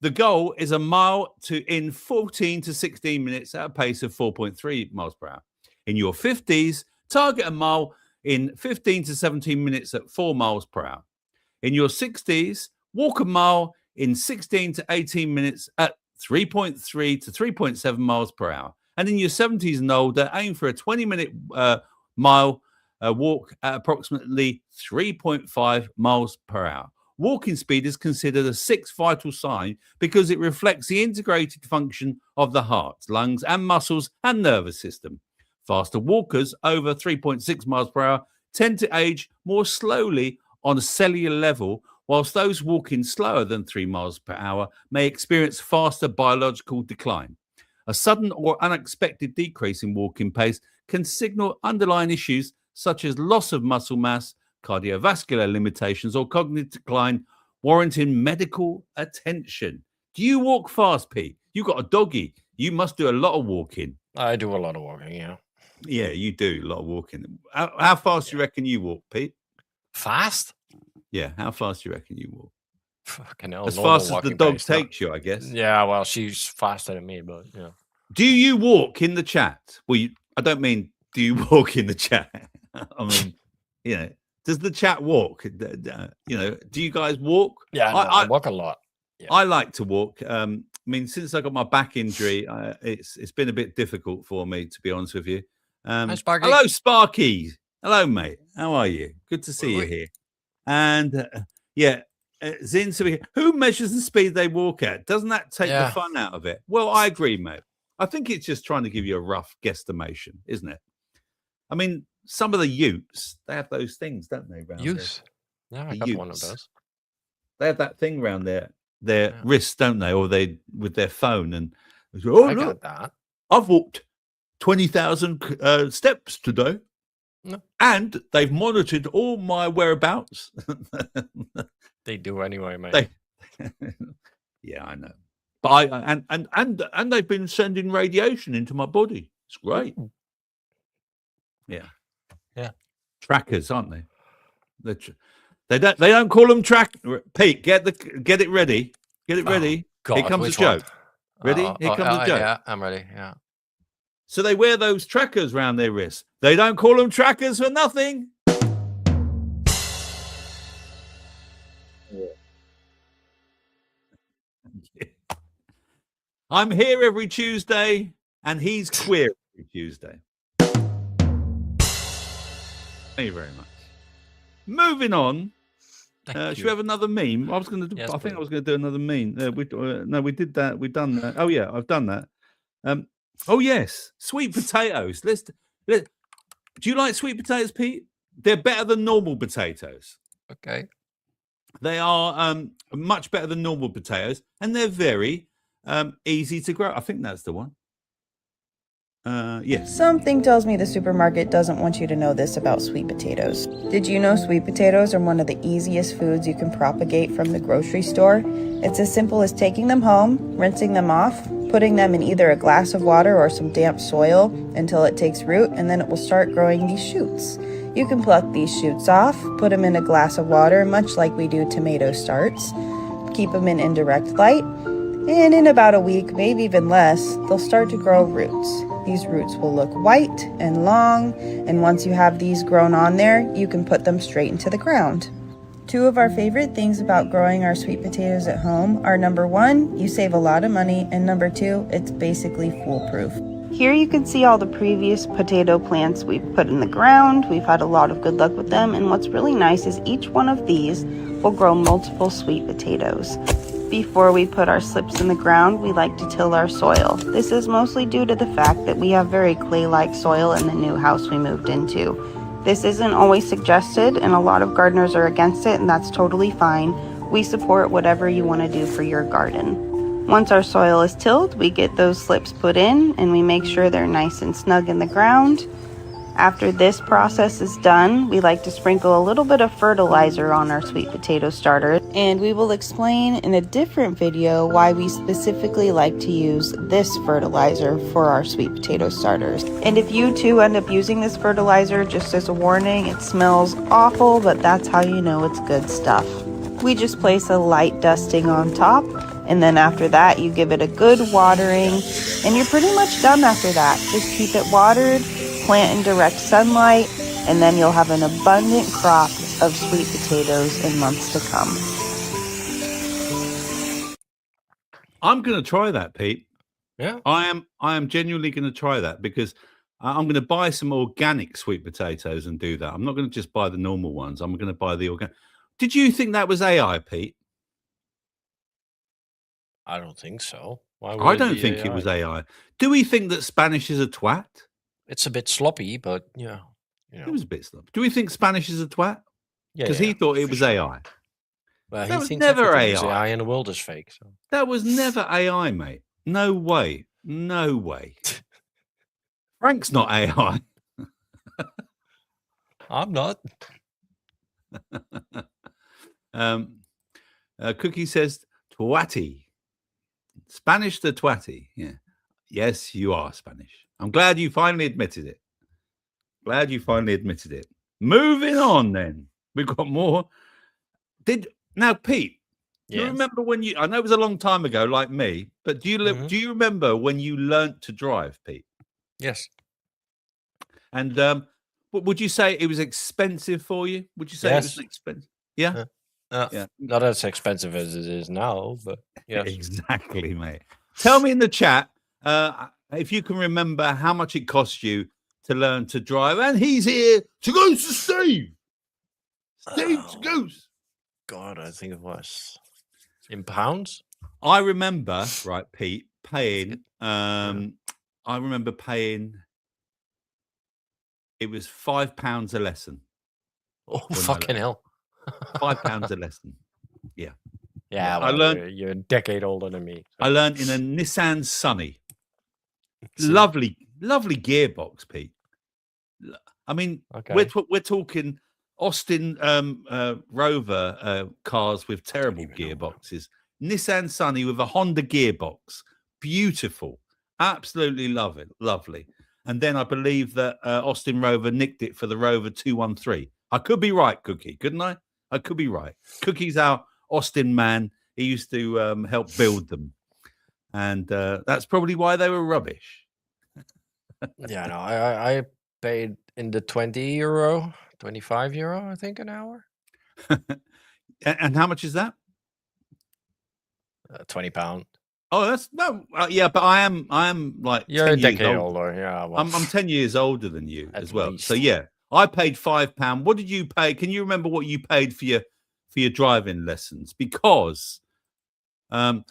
the goal is a mile in 14 to 16 minutes at a pace of 4.3 miles per hour. In your 50s, target a mile in 15 to 17 minutes at 4 miles per hour. In your 60s, walk a mile in 16 to 18 minutes at 3.3 to 3.7 miles per hour. And in your 70s and older, aim for a 20-minute mile walk at approximately 3.5 miles per hour. Walking speed is considered a sixth vital sign because it reflects the integrated function of the heart, lungs, and muscles and nervous system. Faster walkers over 3.6 miles per hour tend to age more slowly on a cellular level, whilst those walking slower than 3 miles per hour may experience faster biological decline. A sudden or unexpected decrease in walking pace can signal underlying issues such as loss of muscle mass, cardiovascular limitations, or cognitive decline, warranting medical attention. Do you walk fast, Pete? You got a doggy. You must do a lot of walking. I do a lot of walking, yeah. Yeah, you do a lot of walking. How fast do you reckon you walk, Pete? Fast? Yeah, how fast do you reckon you walk? Fucking hell, as fast as the dog takes you, I guess. Yeah, well, she's faster than me, but yeah. Do you walk in the chat? Well, I don't mean do you walk in the chat? I mean, does the chat walk? Do you guys walk? Yeah, I walk a lot. Yeah. I like to walk. I mean, since I got my back injury, it's been a bit difficult for me, to be honest with you. Hi, Sparky. Hello, Sparky. Hello, mate. How are you? Good to see you here. And Zin, who measures the speed they walk at? Doesn't that take the fun out of it? Well, I agree, mate. I think it's just trying to give you a rough guesstimation, isn't it? I mean, some of the utes, they have those things, don't they? Round Utes. Yeah, I got one of those. They have that thing around their wrists, don't they? Or they with their phone, and they go, oh, I look, got that. I've walked 20,000 steps today, and they've monitored all my whereabouts. They do anyway, mate. Yeah, I know. But and they've been sending radiation into my body. It's great. Yeah. Trackers, aren't they? They don't call them track. Pete, get it ready. Get it ready. God, here comes which a joke. One? Ready? Here comes a joke. Yeah, I'm ready. Yeah. So they wear those trackers around their wrists. They don't call them trackers for nothing. I'm here every Tuesday, and he's queer every Tuesday. Thank you very much. Moving on. Should we have another meme? I was going to do. Yes, I think I was going to do another meme. No, we did that. We've done that. Oh yeah, I've done that. Oh yes, sweet potatoes. Do you like sweet potatoes, Pete? They're better than normal potatoes. Okay. They are much better than normal potatoes, and they're very easy to grow. I think that's the one. Yes. Something tells me the supermarket doesn't want you to know this about sweet potatoes. Did you know sweet potatoes are one of the easiest foods you can propagate from the grocery store? It's as simple as taking them home, rinsing them off, putting them in either a glass of water or some damp soil until it takes root, and then it will start growing these shoots. You can pluck these shoots off, put them in a glass of water, much like we do tomato starts, keep them in indirect light, and in about a week, maybe even less, they'll start to grow roots. These roots will look white and long, and once you have these grown on there, you can put them straight into the ground. Two of our favorite things about growing our sweet potatoes at home are number one, you save a lot of money, and number two, it's basically foolproof. Here you can see all the previous potato plants we've put in the ground. We've had a lot of good luck with them, and what's really nice is each one of these will grow multiple sweet potatoes. Before we put our slips in the ground, we like to till our soil. This is mostly due to the fact that we have very clay-like soil in the new house we moved into. This isn't always suggested, and a lot of gardeners are against it, and that's totally fine. We support whatever you want to do for your garden. Once our soil is tilled, we get those slips put in, and we make sure they're nice and snug in the ground. After this process is done, we like to sprinkle a little bit of fertilizer on our sweet potato starter, and we will explain in a different video why we specifically like to use this fertilizer for our sweet potato starters. And if you too end up using this fertilizer, just as a warning, it smells awful, but that's how you know it's good stuff. We just place a light dusting on top, and then after that you give it a good watering, and you're pretty much done after that. Just keep it watered, plant in direct sunlight, and then you'll have an abundant crop of sweet potatoes in months to come. I'm going to try that, Pete. Yeah. I am genuinely going to try that, because I'm going to buy some organic sweet potatoes and do that. I'm not going to just buy the normal ones. I'm going to buy the organic. Did you think that was AI, Pete? I don't think so. Why would I don't think AI? it was AI. Do we think that Spanish is a twat? It's a bit sloppy, but yeah. It was a bit sloppy. Do we think Spanish is a twat? Yeah, Because he thought it was AI. Well, That he was thinks never everything is AI. AI and the world is fake. So. That was never AI, mate. No way. No way. Frank's not AI. I'm not. Cookie says twatty. Spanish to twatty. Yeah. Yes, you are Spanish. I'm glad you finally admitted it. Moving on then. We've got more. Now, Pete, do you remember when you, I know it was a long time ago, like me, but do you remember when you learnt to drive, Pete? Yes. And would you say it was expensive for you? Would you say it was expensive? Yeah. Yeah. Not as expensive as it is now, but yeah. Exactly, mate. Tell me in the chat if you can remember how much it cost you to learn to drive. And he's here to go to Steve. Steve's goose. God, I think it was in pounds. I remember, right, Pete, paying. I remember paying. it was £5 a lesson. Oh, fucking hell. £5 a lesson. Yeah. Yeah, well, I learned. You're a decade older than me. So. I learned in a Nissan Sunny. Lovely gearbox, Pete. I mean, we're talking Austin Rover cars with terrible gearboxes. Nissan Sunny with a Honda gearbox. Beautiful. Absolutely love it. Lovely. And then I believe that Austin Rover nicked it for the Rover 213. I could be right, Cookie, couldn't I? I could be right. Cookie's our Austin man. He used to help build them. And that's probably why they were rubbish. Yeah, no, I paid in the €20, €25, I think, an hour. And how much is that? £20. Oh, that's no, yeah, but I am like you're 10 a decade years older. Yeah, well, I'm 10 years older than you as well. Least. So yeah, I paid £5. What did you pay? Can you remember what you paid for your driving lessons? Because I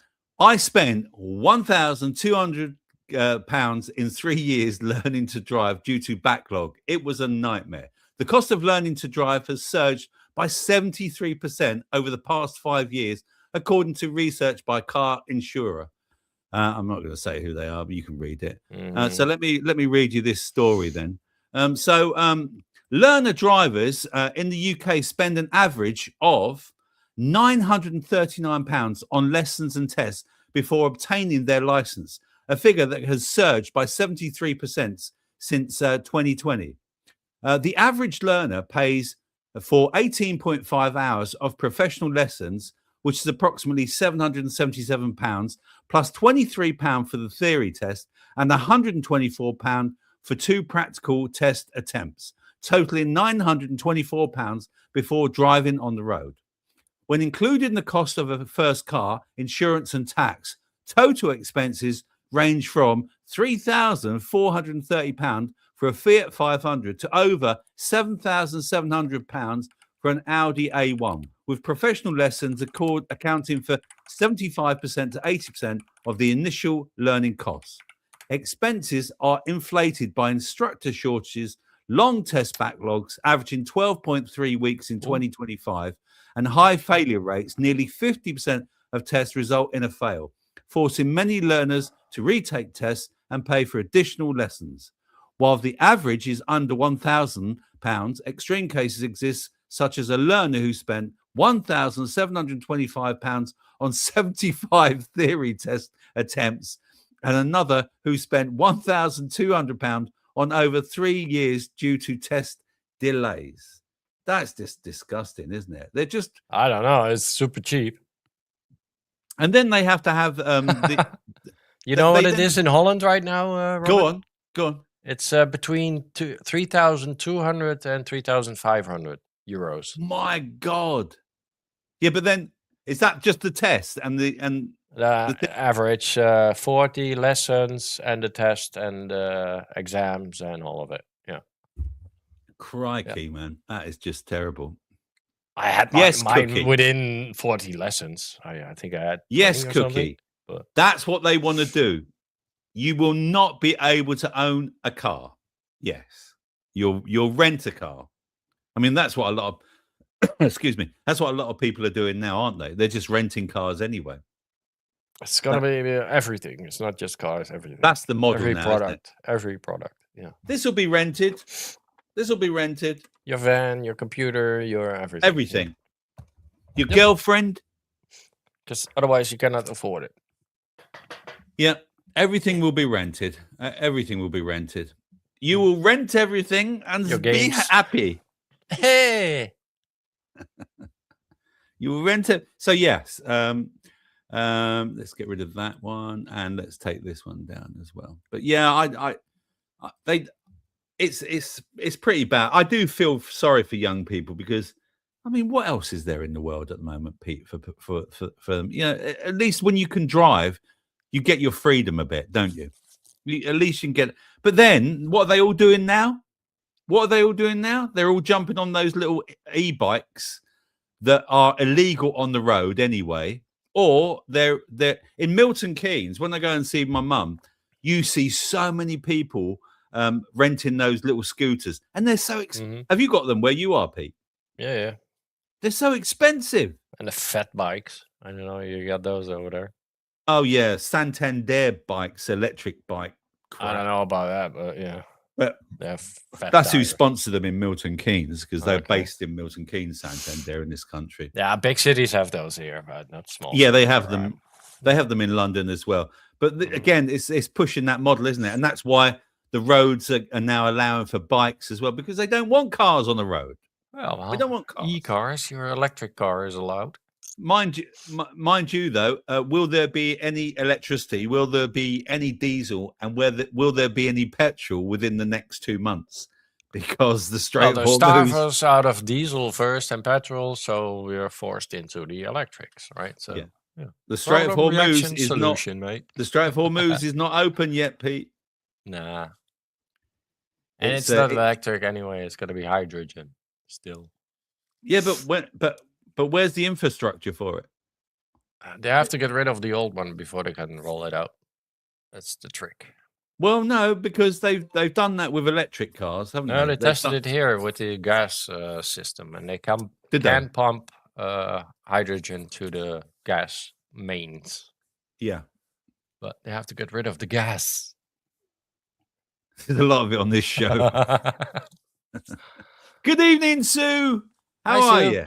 spent £1,200 in 3 years learning to drive due to backlog. It was a nightmare. The cost of learning to drive has surged by 73% over the past 5 years, according to research by car insurer. I'm not going to say who they are, but you can read it. So let me read you this story then. Learner drivers in the UK spend an average of £939 on lessons and tests before obtaining their license, a figure that has surged by 73% since 2020. The average learner pays for 18.5 hours of professional lessons, which is approximately £777, plus £23 for the theory test and £124 for 2 practical test attempts, totaling £924 before driving on the road. When including the cost of a first car, insurance and tax, total expenses range from £3,430 for a Fiat 500 to over £7,700 for an Audi A1, with professional lessons accounting for 75% to 80% of the initial learning costs. Expenses are inflated by instructor shortages, long test backlogs averaging 12.3 weeks in 2025, and high failure rates. Nearly 50% of tests result in a fail, forcing many learners to retake tests and pay for additional lessons. While the average is under £1,000, extreme cases exist, such as a learner who spent £1,725 on 75 theory test attempts, and another who spent £1,200 on over 3 years due to test delays. That's just disgusting, isn't it? They're just... I don't know. It's super cheap. And then they have to have... you know what it is in Holland right now, Robert? Go on. It's between 3,200 and 3,500 euros. My God. Yeah, but then is that just the test and the average 40 lessons and the test and exams and all of it? Yeah. Crikey, man, that is just terrible. I had mine within 40 lessons. I think I had. Yes, Cookie. But that's what they want to do. You will not be able to own a car. Yes, you'll rent a car. I mean, that's what a lot of excuse me. That's what a lot of people are doing now, aren't they? They're just renting cars anyway. It's gonna be everything. It's not just cars. Everything. That's the model every now, product. Every product. Yeah. This will be rented. Your van, your computer, your everything. Everything. Your girlfriend. Because otherwise you cannot afford it. Yeah. Everything will be rented. Everything will be rented. You will rent everything and be happy. Hey. You will rent it. So yes. Let's get rid of that one and let's take this one down as well. But yeah, it's pretty bad. I do feel sorry for young people because, I mean, what else is there in the world at the moment, Pete? For them, you know, at least when you can drive, you get your freedom a bit, don't you? At least you can get. But then, what are they all doing now? They're all jumping on those little e-bikes that are illegal on the road anyway. Or they're in Milton Keynes. When I go and see my mum, you see so many people renting those little scooters, and they're so. Have you got them where you are, Pete? Yeah. They're so expensive. And the fat bikes. I don't know. You got those over there. Oh yeah, Santander bikes, electric bike. Crap. I don't know about that, but yeah. But that's who sponsored them in Milton Keynes, because they're based in Milton Keynes, Santander, in this country. Yeah, big cities have those here, but not small. Yeah, they have them. They have them in London as well. But again, it's pushing that model, isn't it? And that's why the roads are now allowing for bikes as well, because they don't want cars on the road. Well, they don't want cars. E-cars, your electric car is allowed. Mind you, though, will there be any electricity? Will there be any diesel? And will there be any petrol within the next 2 months? Because the Strait of Hormuz starve us out of diesel first and petrol, so we are forced into the electrics, right? So yeah. The Strait of Hormuz is solution, mate. The Strait of Hormuz is not open yet, Pete. Nah, and it's not electric anyway. It's going to be hydrogen still. Yeah, but where's the infrastructure for it? They have to get rid of the old one before they can roll it out. That's the trick. Well, no, because they've done that with electric cars, haven't they? No, they tested it here with the gas system, and they can pump hydrogen to the gas mains. Yeah, but they have to get rid of the gas. There's a lot of it on this show. Good evening, Sue. How are you?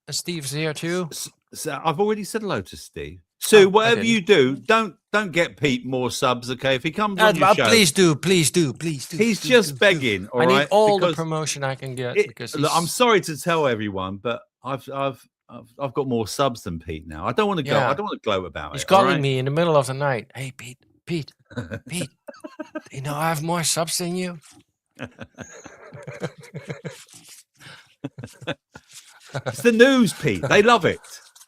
Steve's here too. So I've already said hello to Steve. Sue, whatever you do, don't get Pete more subs, okay? If he comes on your show, please do. He's just begging. All right, I need all the promotion I can get because look, I'm sorry to tell everyone, but I've got more subs than Pete now. I don't want to go. I don't want to gloat about it. He's calling me in the middle of the night. Hey, Pete. You know I have more subs than you. It's the news, Pete. They love it.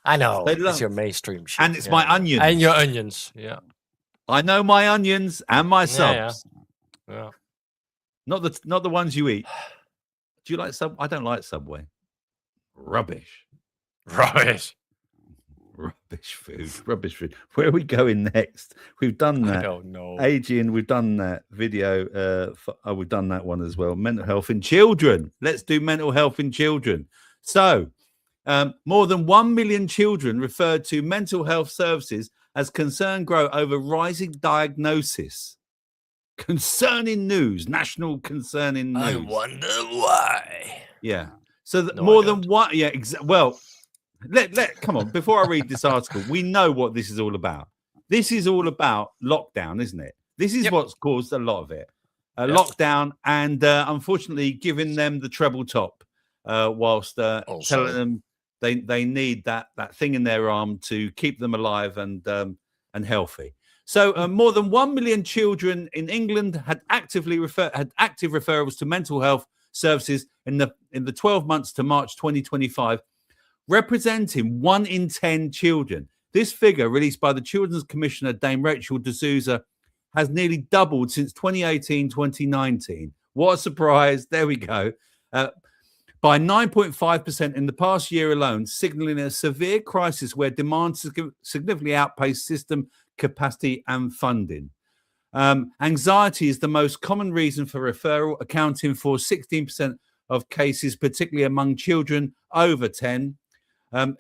I know. It's your mainstream shit. And it's my onions. And your onions. Yeah. I know my onions and my subs. Yeah. Not the ones you eat. Do you like Subway? I don't like Subway. Rubbish food. Where are we going next? We've done that. I don't know. Adrian, we've done that video. We've done that one as well. Mental health in children. Let's do mental health in children. So, more than 1 million children referred to mental health services as concern grow over rising diagnosis. Concerning news, national concerning news. I wonder why. Yeah. So more than one. Yeah. Well, come on. Before I read this article, we know what this is all about. This is all about lockdown, isn't it? This is what's caused a lot of it. Lockdown and unfortunately giving them the treble top whilst telling them they need that thing in their arm to keep them alive and healthy. So more than 1 million children in England had active referrals to mental health services in the 12 months to March 2025, representing 1 in 10 children. This figure, released by the Children's Commissioner Dame Rachel D'Souza, has nearly doubled since 2018-2019. What a surprise. There we go. By 9.5% in the past year alone, signalling a severe crisis where demand significantly outpaced system capacity and funding. Anxiety is the most common reason for referral, accounting for 16% of cases, particularly among children over 10.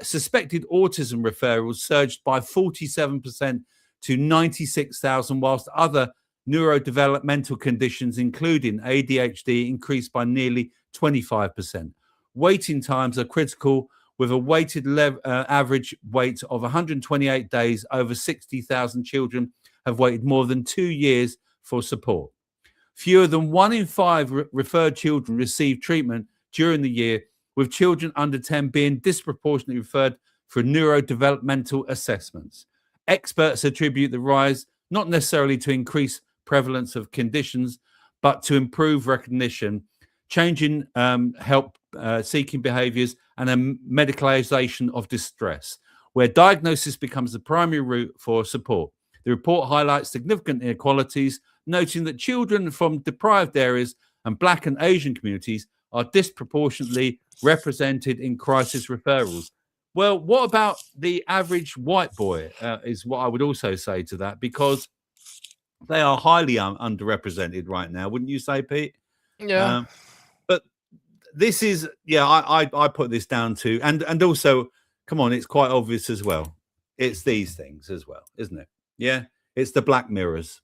Suspected autism referrals surged by 47% to 96,000, whilst other neurodevelopmental conditions, including ADHD, increased by nearly 25%. Waiting times are critical, with a weighted average wait of 128 days. Over 60,000 children have waited more than 2 years for support. Fewer than 1 in 5 referred children receive treatment during the year, with children under 10 being disproportionately referred for neurodevelopmental assessments. Experts attribute the rise not necessarily to increased prevalence of conditions, but to improve recognition, changing help-seeking behaviours, and a medicalisation of distress, where diagnosis becomes the primary route for support. The report highlights significant inequalities, noting that children from deprived areas and Black and Asian communities are disproportionately represented in crisis referrals. Well, what about the average white boy is what I would also say to that, because They are highly underrepresented right now, wouldn't you say, Pete? Yeah. But this is, I put this down to, and also, come on, it's quite obvious as well. It's these things as well, isn't it? Yeah, it's the black mirrors.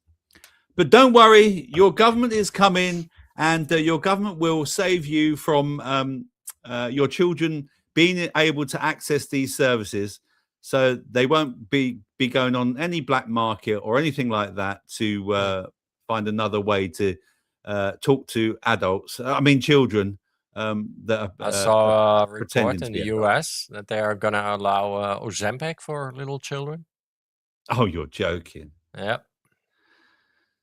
But don't worry, your government is coming, and your government will save you from your children being able to access these services, so they won't be going on any black market or anything like that to find another way to talk to adults. I mean, children. That I saw a report in the US that they are going to allow Ozempic for little children. Oh, you're joking. Yep.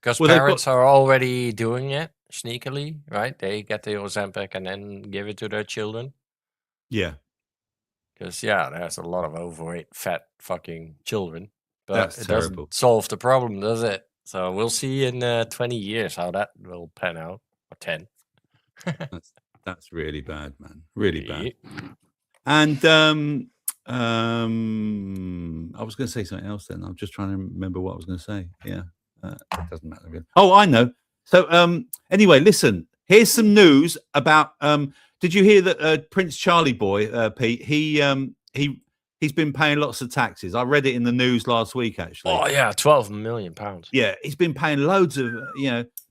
Because parents are already doing it sneakily, right? They get the Ozempic and then give it to their children. Yeah. Because, there's a lot of overweight, fat fucking children. But That's it terrible. doesn't solve the problem, does it? So we'll see in 20 years how that will pan out. Or 10. That's really bad, man. Really bad. And I was going to say something else then. I'm just trying to remember what I was going to say. Yeah, it doesn't matter. Again. Oh, I know. So anyway, listen. Here's some news about. Did you hear that Prince Charlie boy, Pete? He's been paying lots of taxes. I read it in the news last week, actually. Oh yeah, £12 million. Yeah, he's been paying loads of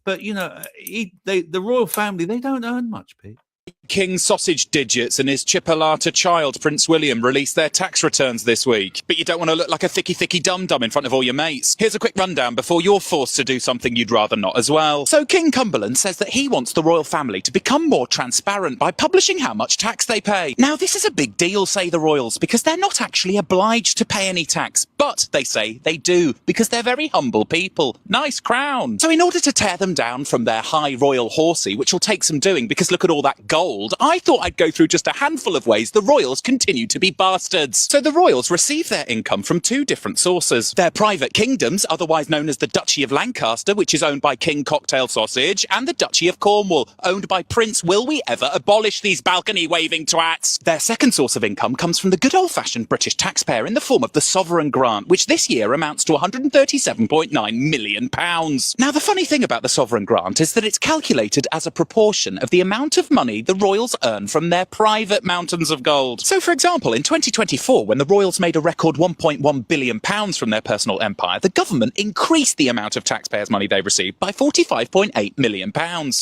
But the royal family, they don't earn much, Pete. King Sausage Digits and his chipolata child, Prince William, released their tax returns this week. But you don't want to look like a thicky dum-dum in front of all your mates. Here's a quick rundown before you're forced to do something you'd rather not as well. So King Cumberland says that he wants the royal family to become more transparent by publishing how much tax they pay. Now, this is a big deal, say the royals, because they're not actually obliged to pay any tax. But they say they do, because they're very humble people. Nice crown. So in order to tear them down from their high royal horsey, which will take some doing because look at all that gold, I thought I'd go through just a handful of ways the royals continue to be bastards. So the royals receive their income from two different sources. Their private kingdoms, otherwise known as the Duchy of Lancaster, which is owned by King Cocktail Sausage, and the Duchy of Cornwall, owned by Prince Will We Ever Abolish These Balcony-Waving Twats. Their second source of income comes from the good old-fashioned British taxpayer in the form of the Sovereign Grant, which this year amounts to £137.9 million. Now, the funny thing about the Sovereign Grant is that it's calculated as a proportion of the amount of money the royals earn from their private mountains of gold. So, for example, in 2024, when the royals made a record £1.1 billion from their personal empire, the government increased the amount of taxpayers' money they received by £45.8 million.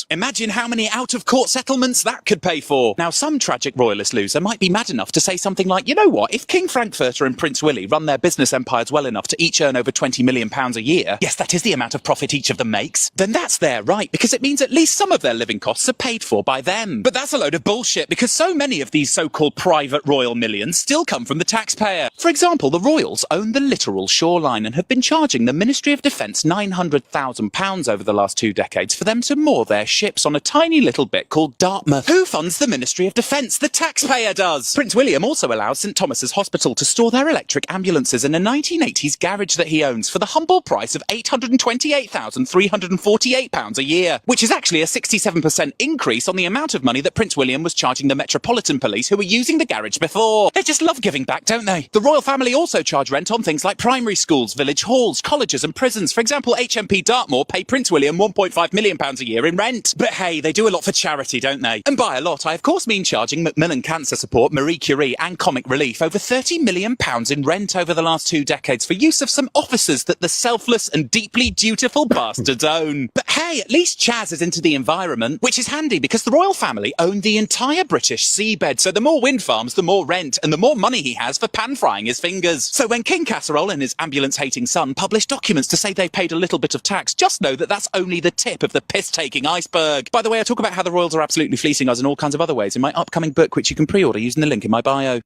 Imagine how many out-of-court settlements that could pay for. Now, some tragic royalist loser might be mad enough to say something like, you know what, if King Frankfurter and Prince Willie run their business empires well enough to each earn over £20 million a year, yes, that is the amount of profit each of them makes, then that's their right, because it means at least some of their living costs are paid for by them. But that's a load of bullshit, because so many of these so-called private royal millions still come from the taxpayer. For example, the royals own the littoral shoreline and have been charging the Ministry of Defence £900,000 over the last 2 decades for them to moor their ships on a tiny little bit called Dartmouth. Who funds the Ministry of Defence? The taxpayer does! Prince William also allows St Thomas's Hospital to store their electric ambulances in a 1980s garage that he owns for the humble price of £828,348 a year, which is actually a 67% increase on the amount of money that Prince William was charging the Metropolitan Police who were using the garage before. They just love giving back, don't they? The royal family also charge rent on things like primary schools, village halls, colleges and prisons. For example, HMP Dartmoor pay Prince William £1.5 million a year in rent. But hey, they do a lot for charity, don't they? And by a lot, I of course mean charging Macmillan Cancer Support, Marie Curie and Comic Relief over £30 million in rent over the last 2 decades for use of some offices that the selfless and deeply dutiful bastards own. But hey, at least Chaz is into the environment, which is handy because the royal family own the entire British seabed, so the more wind farms, the more rent, and the more money he has for pan-frying his fingers. So when King Casserole and his ambulance-hating son publish documents to say they paid a little bit of tax, just know that that's only the tip of the piss-taking iceberg. By the way, I talk about how the royals are absolutely fleecing us in all kinds of other ways in my upcoming book, which you can pre-order using the link in my bio.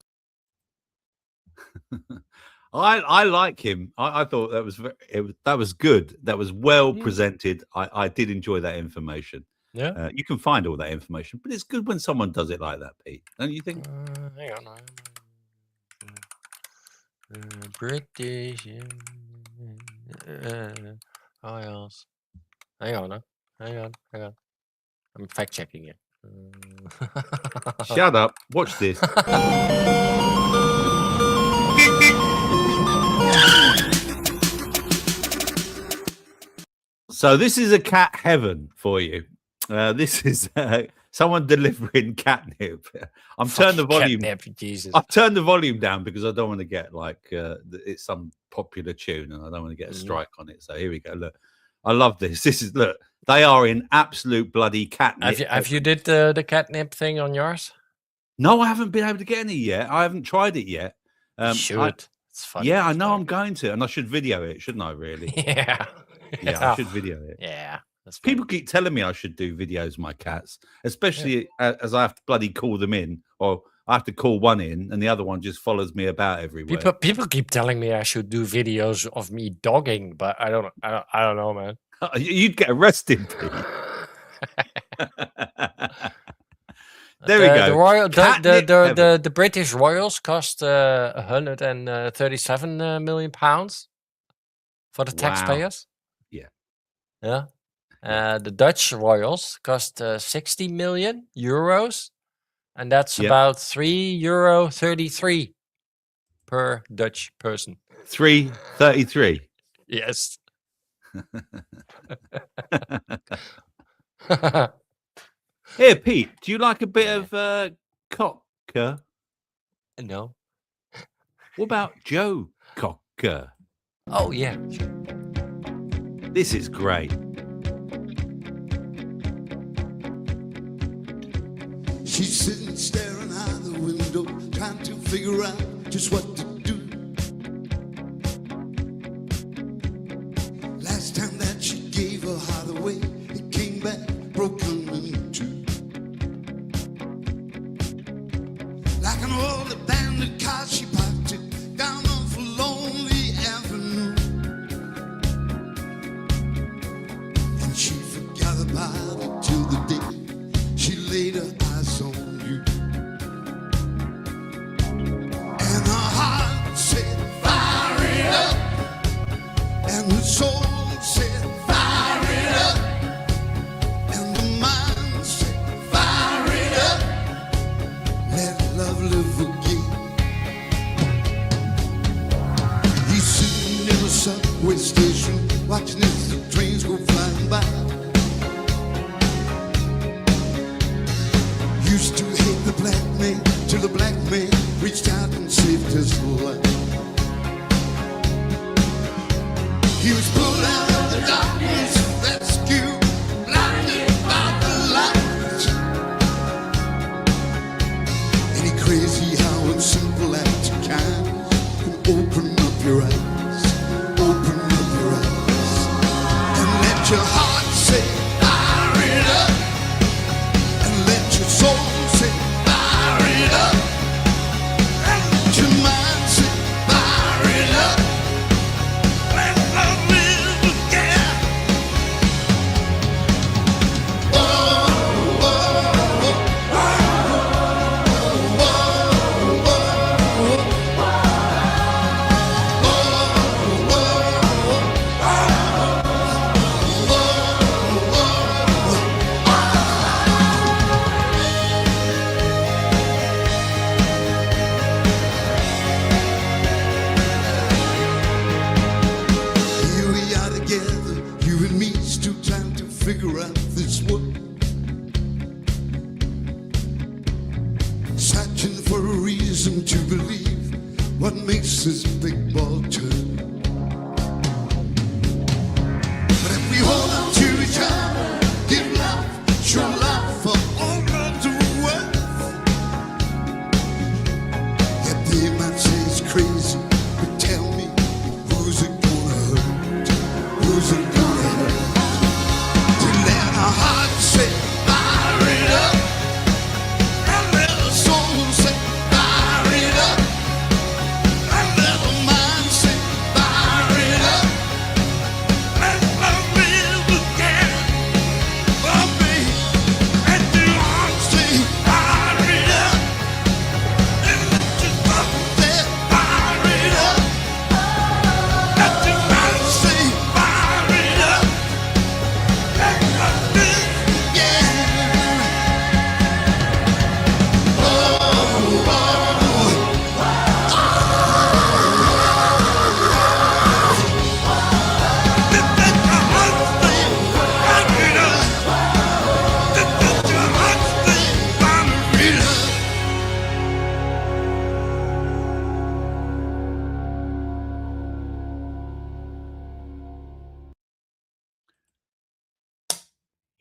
I like him. I thought that was good. That was well presented. I did enjoy that information. Yeah, you can find all that information, but it's good when someone does it like that, Pete. Don't you think? Hang on. British. Isles. Hang on. I'm fact checking it. Shut up. Watch this. So this is a cat heaven for you. This is someone delivering catnip. I'm turning the volume. Catnip, Jesus. I've turned the volume down because I don't want to get like it's some popular tune and I don't want to get a strike on it. So here we go. Look, I love this. This is look. They are in absolute bloody catnip. Have you did the catnip thing on yours? No, I haven't been able to get any yet. I haven't tried it yet. You should. It's fun. Yeah, I know I'm going to, and I should video it, shouldn't I? Really? Yeah. Yeah, I should video it. Yeah. People keep telling me I should do videos of my cats, especially as I have to bloody call them in, or I have to call one in, and the other one just follows me about everywhere. People keep telling me I should do videos of me dogging, but I don't know, man. You'd get arrested. There we go. The British Royals cost 137 million pounds for the taxpayers. Yeah. The Dutch Royals cost 60 million euros, and that's about €3.33 per Dutch person. 3.33. Yes. Here, Pete, do you like a bit of Cocker? No. What about Joe Cocker? Oh, yeah. This is great. She's sitting staring out the window, trying to figure out just what to do. Last time that she gave her heart away, it came back broken in two. Like an old abandoned car, she parked it down off a lonely avenue. And she forgot about it till the day she laid her eyes on you. And her heart said, fire it up. And her soul said, fire it up. And the mind said, fire it up. Let love live again. He's sitting in a subway station, watching as the trains go flying by. Used to hate the black man, till the black man reached out and saved his life. He was pulled out of the darkness, rescued, blinded by the light. Ain't it crazy how a simple act of kindness can open up your eyes, open up your eyes, and let your heart say, fire it up. And let your soul say, fire it up. And let your mind say, fire it up. Let love live again. Oh, oh, oh, here we are together, you and me, still trying to figure out this world. Searching for a reason to believe what makes this big ball turn. But if we hold on to each other, give love, show love for all God's worth. Yeah, they might say it's crazy, but tell me, who's it gonna hurt? Who's it gonna hurt? To let our hearts say, fire it up. And let our soul say, fire it up. And let our mind say,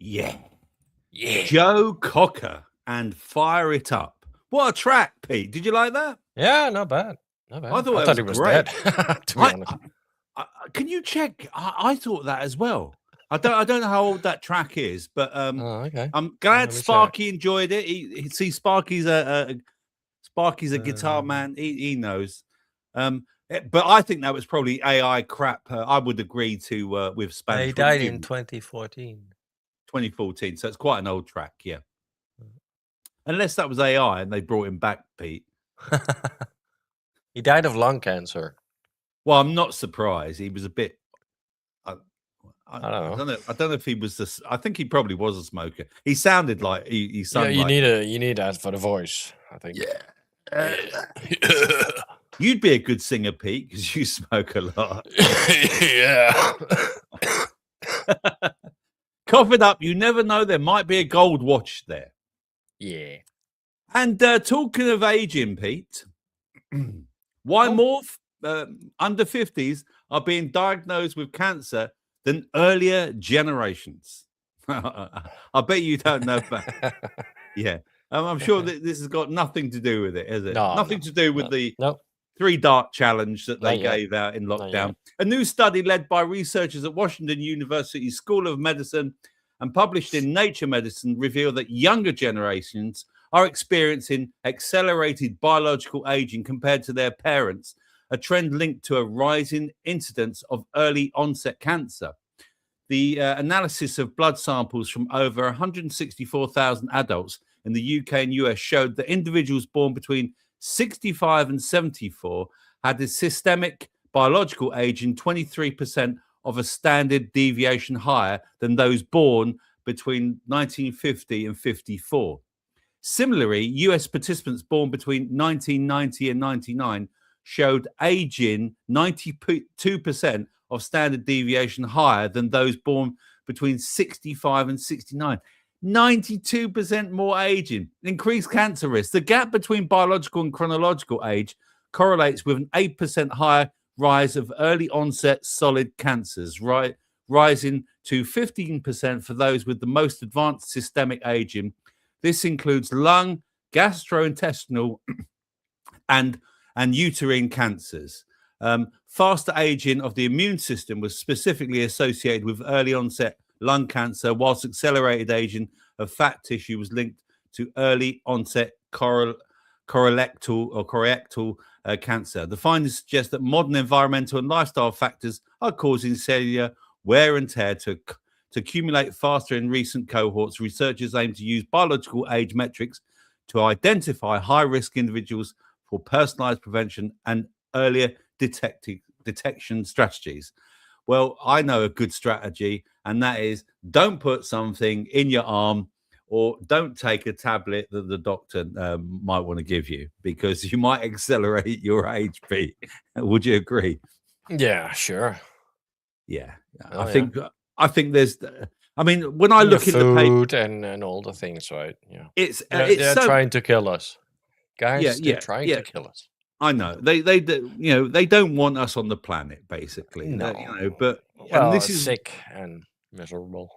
Yeah. Yeah. Joe Cocker and Fire It Up. What a track, Pete. Did you like that? Yeah, not bad. Not bad. I thought he was was great. dead, to be honest. Can you check? I thought that as well. I don't know how old that track is, but okay. I'm glad Let me Sparky enjoyed it. See, Sparky's a guitar man. He knows. But I think that was probably AI crap. I would agree to with Spanish. He died in 2014. 2014, so it's quite an old track, yeah. Unless that was AI and they brought him back, Pete. He died of lung cancer. Well, I'm not surprised. He was a bit. I don't know. I don't know if he was this. I think he probably was a smoker. He sounded like he sung. Yeah, you like, need that for the voice, I think. Yeah. You'd be a good singer, Pete, because you smoke a lot. Yeah. Cough it up. You never know. There might be a gold watch there. Yeah. And talking of aging, Pete, why more under 50s are being diagnosed with cancer than earlier generations? I bet you don't know that. Yeah. I'm sure that this has got nothing to do with it, has it? Nothing to do with the 3 dart challenge that they gave out in lockdown. A new study led by researchers at Washington University School of Medicine and published in Nature Medicine revealed that younger generations are experiencing accelerated biological aging compared to their parents, a trend linked to a rising incidence of early onset cancer. The analysis of blood samples from over 164,000 adults in the UK and US showed that individuals born between 65 and 74 had a systemic biological age in 23% of a standard deviation higher than those born between 1950 and 54. Similarly, US participants born between 1990 and 99 showed aging 92% of standard deviation higher than those born between 65 and 69. 92% more aging, increased cancer risk. The gap between biological and chronological age correlates with an 8% higher rise of early onset solid cancers, right, rising to 15% for those with the most advanced systemic aging. This includes lung, gastrointestinal, and uterine cancers. Faster aging of the immune system was specifically associated with early onset lung cancer, whilst accelerated aging of fat tissue was linked to early onset colorectal cancer. The findings suggest that modern environmental and lifestyle factors are causing cellular wear and tear to accumulate faster in recent cohorts. Researchers aim to use biological age metrics to identify high-risk individuals for personalized prevention and earlier detection strategies. Well, I know a good strategy, and that is don't put something in your arm or don't take a tablet that the doctor might want to give you, because you might accelerate your age, Pete. Would you agree? Yeah, sure. Yeah. I think there's, I mean, when I look in the food and all the things, right? Yeah. They're so, trying to kill us. Guys, they're trying to kill us. I know they they don't want us on the planet, basically. No, but and this is sick and miserable.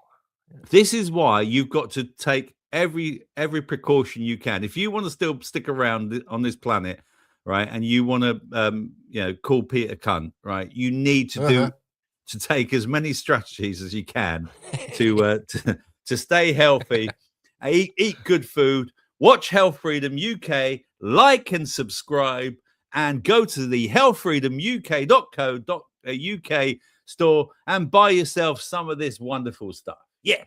This is why you've got to take every precaution you can. If you want to still stick around on this planet, right, and you want to call Peter cunt, right, you need to take as many strategies as you can to stay healthy, eat good food, watch Health Freedom UK, like and subscribe, and go to the healthfreedomuk.co.uk store and buy yourself some of this wonderful stuff. Yes,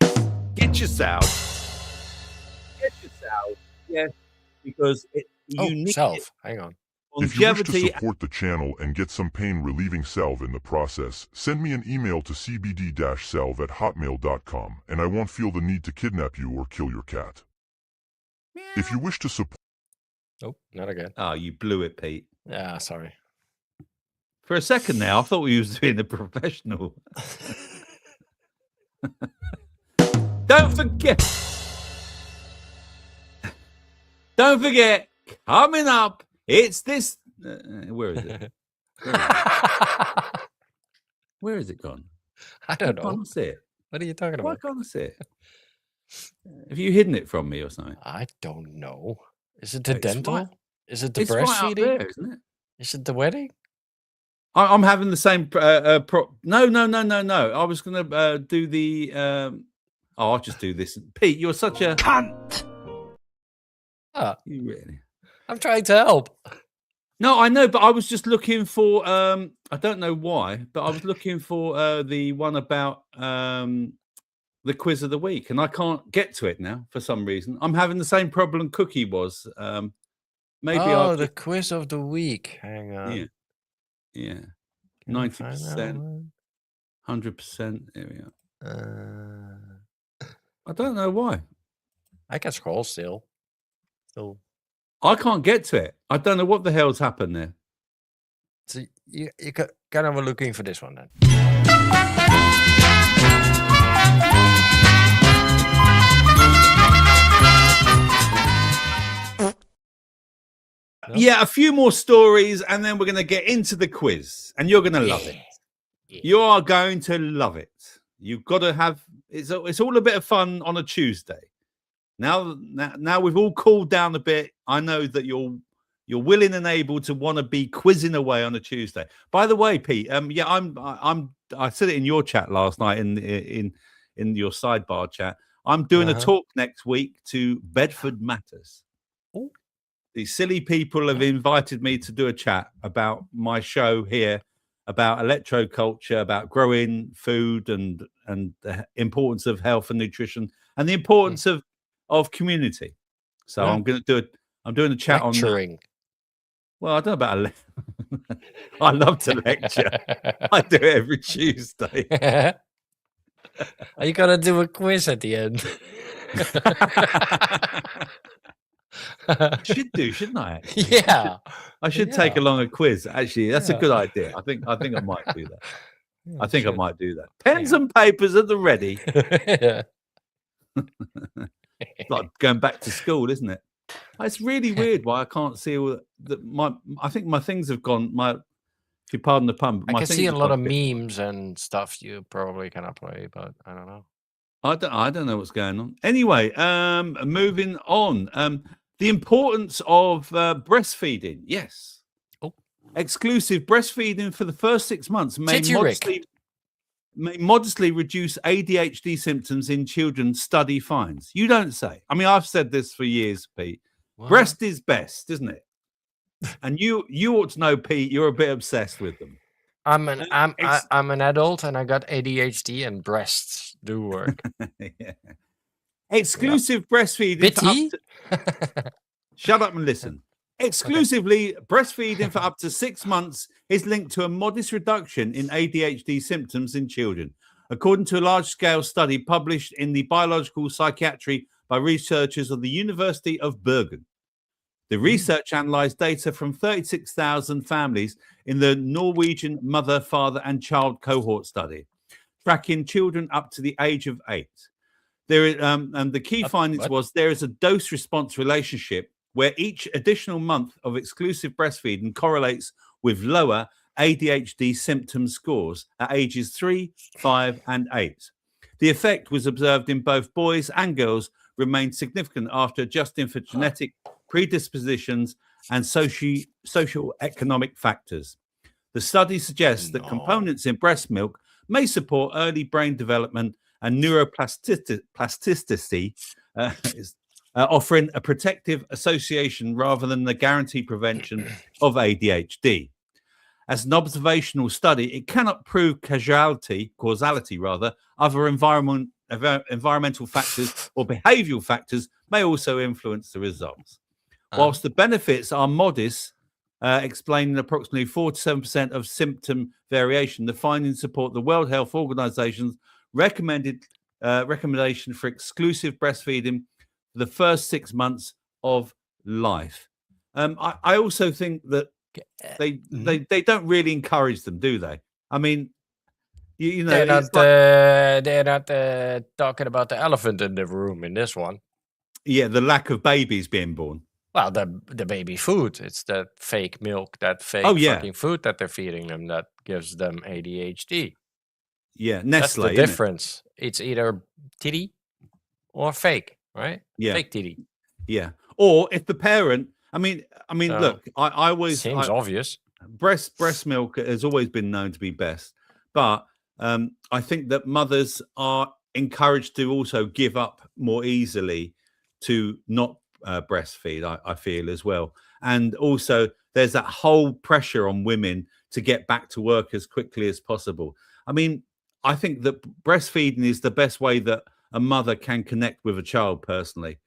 get yourself. Yes, because you need salve. Hang on. If you wish to support the channel and get some pain-relieving salve in the process, send me an email to cbd-salve@hotmail.com, and I won't feel the need to kidnap you or kill your cat. If you wish to support... Oh, not again. Oh, you blew it, Pete. Yeah, sorry. For a second now, I thought we was doing the professional. Don't forget, coming up, it's this. Where is it? Where is it gone? I don't know. I can't see it. What are you talking about? Why can't I see it? Have you hidden it from me or something? I don't know. Is it the It's dental? right- Is it the It's right up breastfeeding? there, isn't it? Is it the wedding? I'm having the same. No. I was going to do the. I'll just do this. Pete, you're such a cunt. You really. I'm trying to help. No, I know, but I was just looking for. I don't know why, but I was looking for the one about the quiz of the week, and I can't get to it now for some reason. I'm having the same problem Cookie was. Maybe the quiz of the week. Hang on. Yeah. 90%, 100%. There we are. I don't know why. I can scroll still. I can't get to it. I don't know what the hell's happened there. So you kind of were looking for this one then. Yeah, a few more stories, and then we're going to get into the quiz, and you're going to love it. You are going to love it. You've got to have it's all a bit of fun on a Tuesday. Now we've all cooled down a bit. I know that you're willing and able to want to be quizzing away on a Tuesday. By the way, Pete, I said it in your chat last night in your sidebar chat. I'm doing a talk next week to Bedford Matters. Ooh. These silly people have invited me to do a chat about my show here, about electroculture, about growing food and the importance of health and nutrition and the importance of community. So I'm going to do it. I'm doing a chat Lecturing. on. Well, I don't know about I love to lecture. I do it every Tuesday. Are you gonna do a quiz at the end? Should do, shouldn't I? Actually? Yeah. I should take along a quiz. Actually, that's a good idea. I think I might do that. I think I might do that. Pens and papers at the ready. It's like going back to school, isn't it? It's really weird why I can't see all that. I think my things have gone. If you pardon the pun, I can see a lot of memes and stuff you probably cannot play, but I don't know. I don't know what's going on. Anyway, moving on. The importance of breastfeeding. Yes. Oh. Exclusive breastfeeding for the first 6 months may modestly reduce ADHD symptoms in children, study finds. You don't say. I mean, I've said this for years, Pete. What? Breast is best, isn't it? And you ought to know, Pete, you're a bit obsessed with them. I'm an adult and I got ADHD and breasts do work. Yeah. Exclusive breastfeeding. Shut up and listen. Exclusively breastfeeding for up to 6 months is linked to a modest reduction in ADHD symptoms in children, according to a large-scale study published in the Biological Psychiatry by researchers of the University of Bergen. The research analyzed data from 36,000 families in the Norwegian mother, father, and child cohort study, tracking children up to the age of 8. And the key findings was there is a dose-response relationship where each additional month of exclusive breastfeeding correlates with lower ADHD symptom scores at ages 3, 5, and 8. The effect was observed in both boys and girls, remained significant after adjusting for genetic predispositions and social economic factors. The study suggests that components in breast milk may support early brain development and neuroplasticity, offering a protective association rather than the guaranteed prevention of ADHD. As an observational study, it cannot prove causality, other environmental factors or behavioral factors may also influence the results. Whilst the benefits are modest, explaining approximately 4 to 7% of symptom variation, the findings support the World Health Organization's recommendation for exclusive breastfeeding for the first 6 months of life. I also think that they don't really encourage them, do they? I mean, you know, they're not talking about the elephant in the room in this one. Yeah, the lack of babies being born. Well, the baby food. It's that fake milk, that fake fucking food that they're feeding them that gives them ADHD. Yeah, Nestle. That's the difference. It's either titty or fake, right? Yeah. Fake titty. Yeah. Or if the parent, I mean, So, look, I always seems obvious. Breast milk has always been known to be best, but I think that mothers are encouraged to also give up more easily to not breastfeed. I feel as well, and also there's that whole pressure on women to get back to work as quickly as possible. I mean, I think that breastfeeding is the best way that a mother can connect with a child. Personally,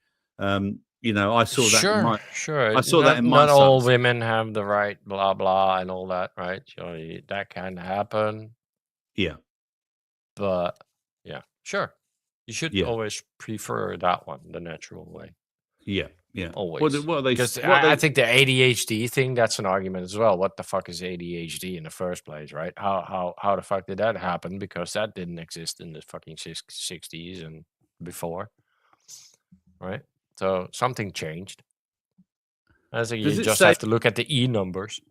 you know, I saw that. Sure. I saw that in my Not all sons. women have the right blah blah and all that, right? So that can happen. Yeah. But yeah, sure. You should Yeah. always prefer that one, the natural way. Yeah. Yeah. Always. What they, Because what I they, think the ADHD thing, that's an argument as well. What the fuck is ADHD in the first place, right? How the fuck did that happen? Because that didn't exist in the fucking 60s and before, right? So something changed. I think you just have to look at the E numbers.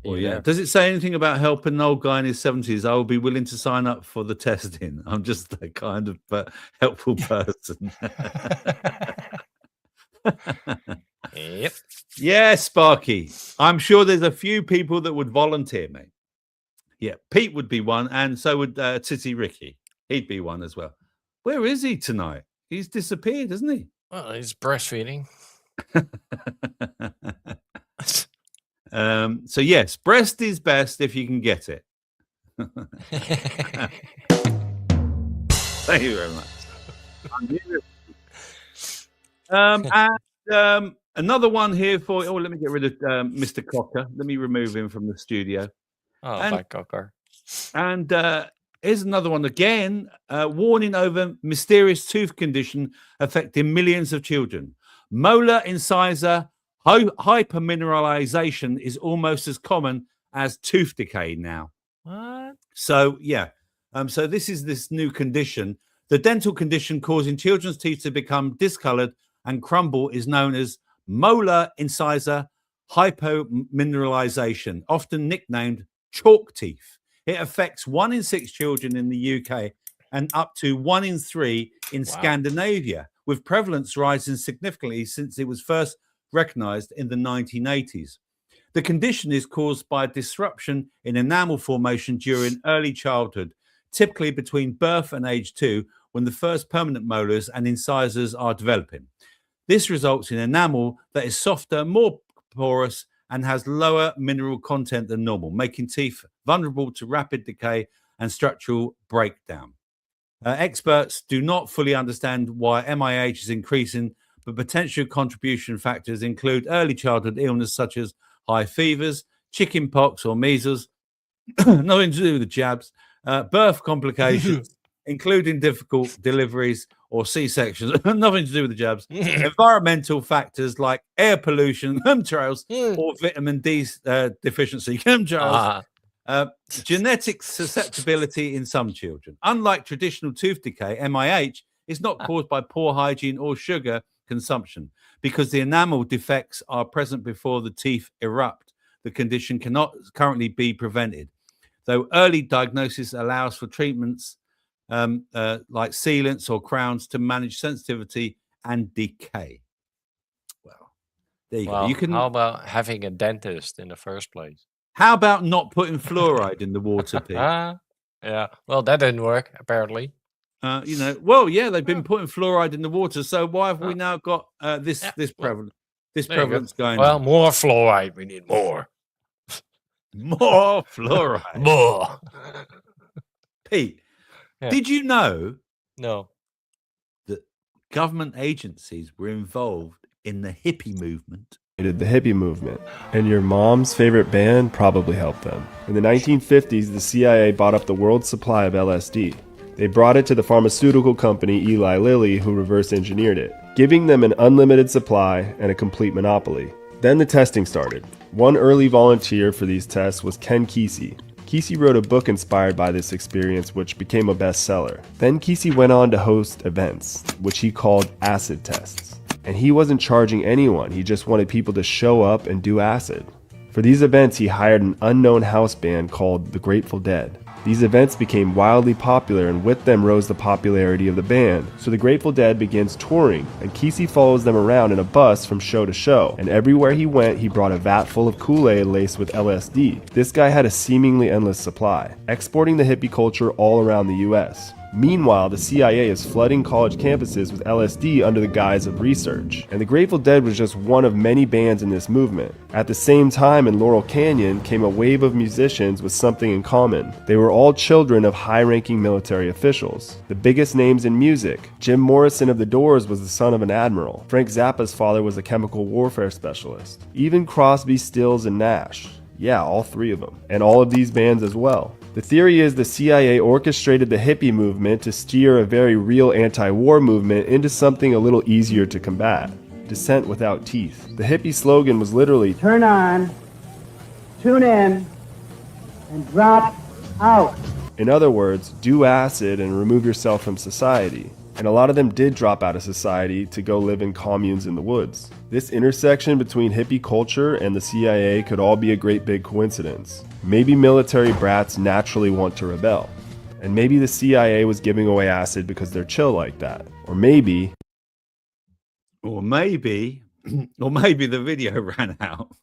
Well, yeah. Does it say anything about helping an old guy in his 70s? I will be willing to sign up for the testing. I'm just that kind of helpful person. Yep. Yeah, Sparky. I'm sure there's a few people that would volunteer, mate. Yeah, Pete would be one, and so would Titty Ricky. He'd be one as well. Where is he tonight? He's disappeared, hasn't he? Well, he's breastfeeding. So yes, breast is best if you can get it. Thank you very much. Another one here for. Oh, let me get rid of Mr. Cocker. Let me remove him from the studio. Oh, Black Cocker. And here's another one again. Warning over mysterious tooth condition affecting millions of children. Molar incisor hypermineralization is almost as common as tooth decay now. What? So yeah, so this is this new condition. The dental condition causing children's teeth to become discolored and crumble is known as molar incisor hypomineralization, often nicknamed chalk teeth. It affects 1 in 6 children in the UK and up to 1 in 3 in Scandinavia, with prevalence rising significantly since it was first recognized in the 1980s. The condition is caused by disruption in enamel formation during early childhood, typically between birth and age 2, when the first permanent molars and incisors are developing. This results in enamel that is softer, more porous, and has lower mineral content than normal, making teeth vulnerable to rapid decay and structural breakdown. Experts do not fully understand why MIH is increasing, but potential contribution factors include early childhood illness such as high fevers, chicken pox or measles, nothing to do with the jabs, birth complications, including difficult deliveries or C-sections, nothing to do with the jabs, environmental factors like air pollution, chemtrails, or vitamin D deficiency, chemtrails, genetic susceptibility in some children. Unlike traditional tooth decay, MIH is not caused by poor hygiene or sugar consumption. Because the enamel defects are present before the teeth erupt, the condition cannot currently be prevented. Though early diagnosis allows for treatments like sealants or crowns to manage sensitivity and decay. Well, there you go. You can. How about having a dentist in the first place? How about not putting fluoride in the water, Pete? Yeah. Well, that didn't work apparently. You know, well, yeah, they've been putting fluoride in the water. So why have we now got this prevalence going? Well, more fluoride. We need more. More fluoride. More. Pete, did you know? No. That government agencies were involved in the hippie movement. The hippie movement, and your mom's favorite band probably helped them. In the 1950s, the CIA bought up the world's supply of LSD. They brought it to the pharmaceutical company Eli Lilly, who reverse engineered it, giving them an unlimited supply and a complete monopoly. Then the testing started. One early volunteer for these tests was Ken Kesey. Kesey wrote a book inspired by this experience, which became a bestseller. Then Kesey went on to host events, which he called acid tests. And he wasn't charging anyone, he just wanted people to show up and do acid. For these events, he hired an unknown house band called the Grateful Dead. These events became wildly popular, and with them rose the popularity of the band. So the Grateful Dead begins touring, and Kesey follows them around in a bus from show to show, and everywhere he went he brought a vat full of Kool-Aid laced with LSD. This guy had a seemingly endless supply, exporting the hippie culture all around the US. Meanwhile, the CIA is flooding college campuses with LSD under the guise of research, and the Grateful Dead was just one of many bands in this movement. At the same time, in Laurel Canyon came a wave of musicians with something in common. They were all children of high-ranking military officials. The biggest names in music: Jim Morrison of The Doors was the son of an admiral. Frank Zappa's father was a chemical warfare specialist. Even Crosby, Stills, and Nash. Yeah, all three of them. And all of these bands as well. The theory is the CIA orchestrated the hippie movement to steer a very real anti-war movement into something a little easier to combat. Dissent without teeth. The hippie slogan was literally, turn on, tune in, and drop out. In other words, do acid and remove yourself from society. And a lot of them did drop out of society to go live in communes in the woods. This intersection between hippie culture and the CIA could all be a great big coincidence. Maybe military brats naturally want to rebel. And maybe the CIA was giving away acid because they're chill like that. Or maybe the video ran out.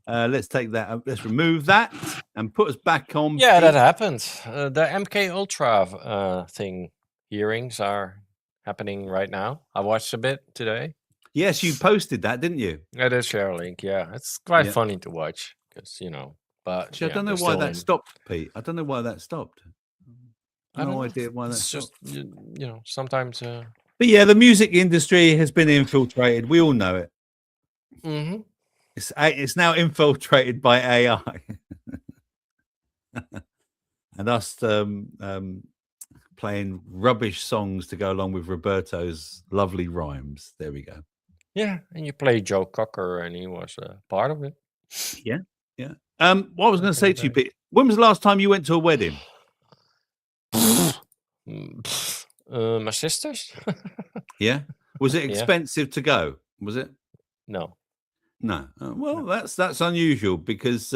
Let's take that. Let's remove that and put us back on. Yeah, that happens. The MK Ultra thing hearings are happening right now. I watched a bit today. Yes, you posted that, didn't you? I did share a link. Yeah, it's quite funny to watch because But actually, I don't know why that stopped, Pete. I don't know why that stopped. I don't no idea why that stopped. Just sometimes. But yeah, the music industry has been infiltrated. We all know it. Mm-hmm. It's now infiltrated by AI, and us playing rubbish songs to go along with Roberto's lovely rhymes. There we go. Yeah, and you play Joe Cocker, and he was part of it. Yeah. What I was going to say to you, Pete, when was the last time you went to a wedding? My sister's. Yeah. Was it expensive to go? Was it? No. No. Well, that's unusual because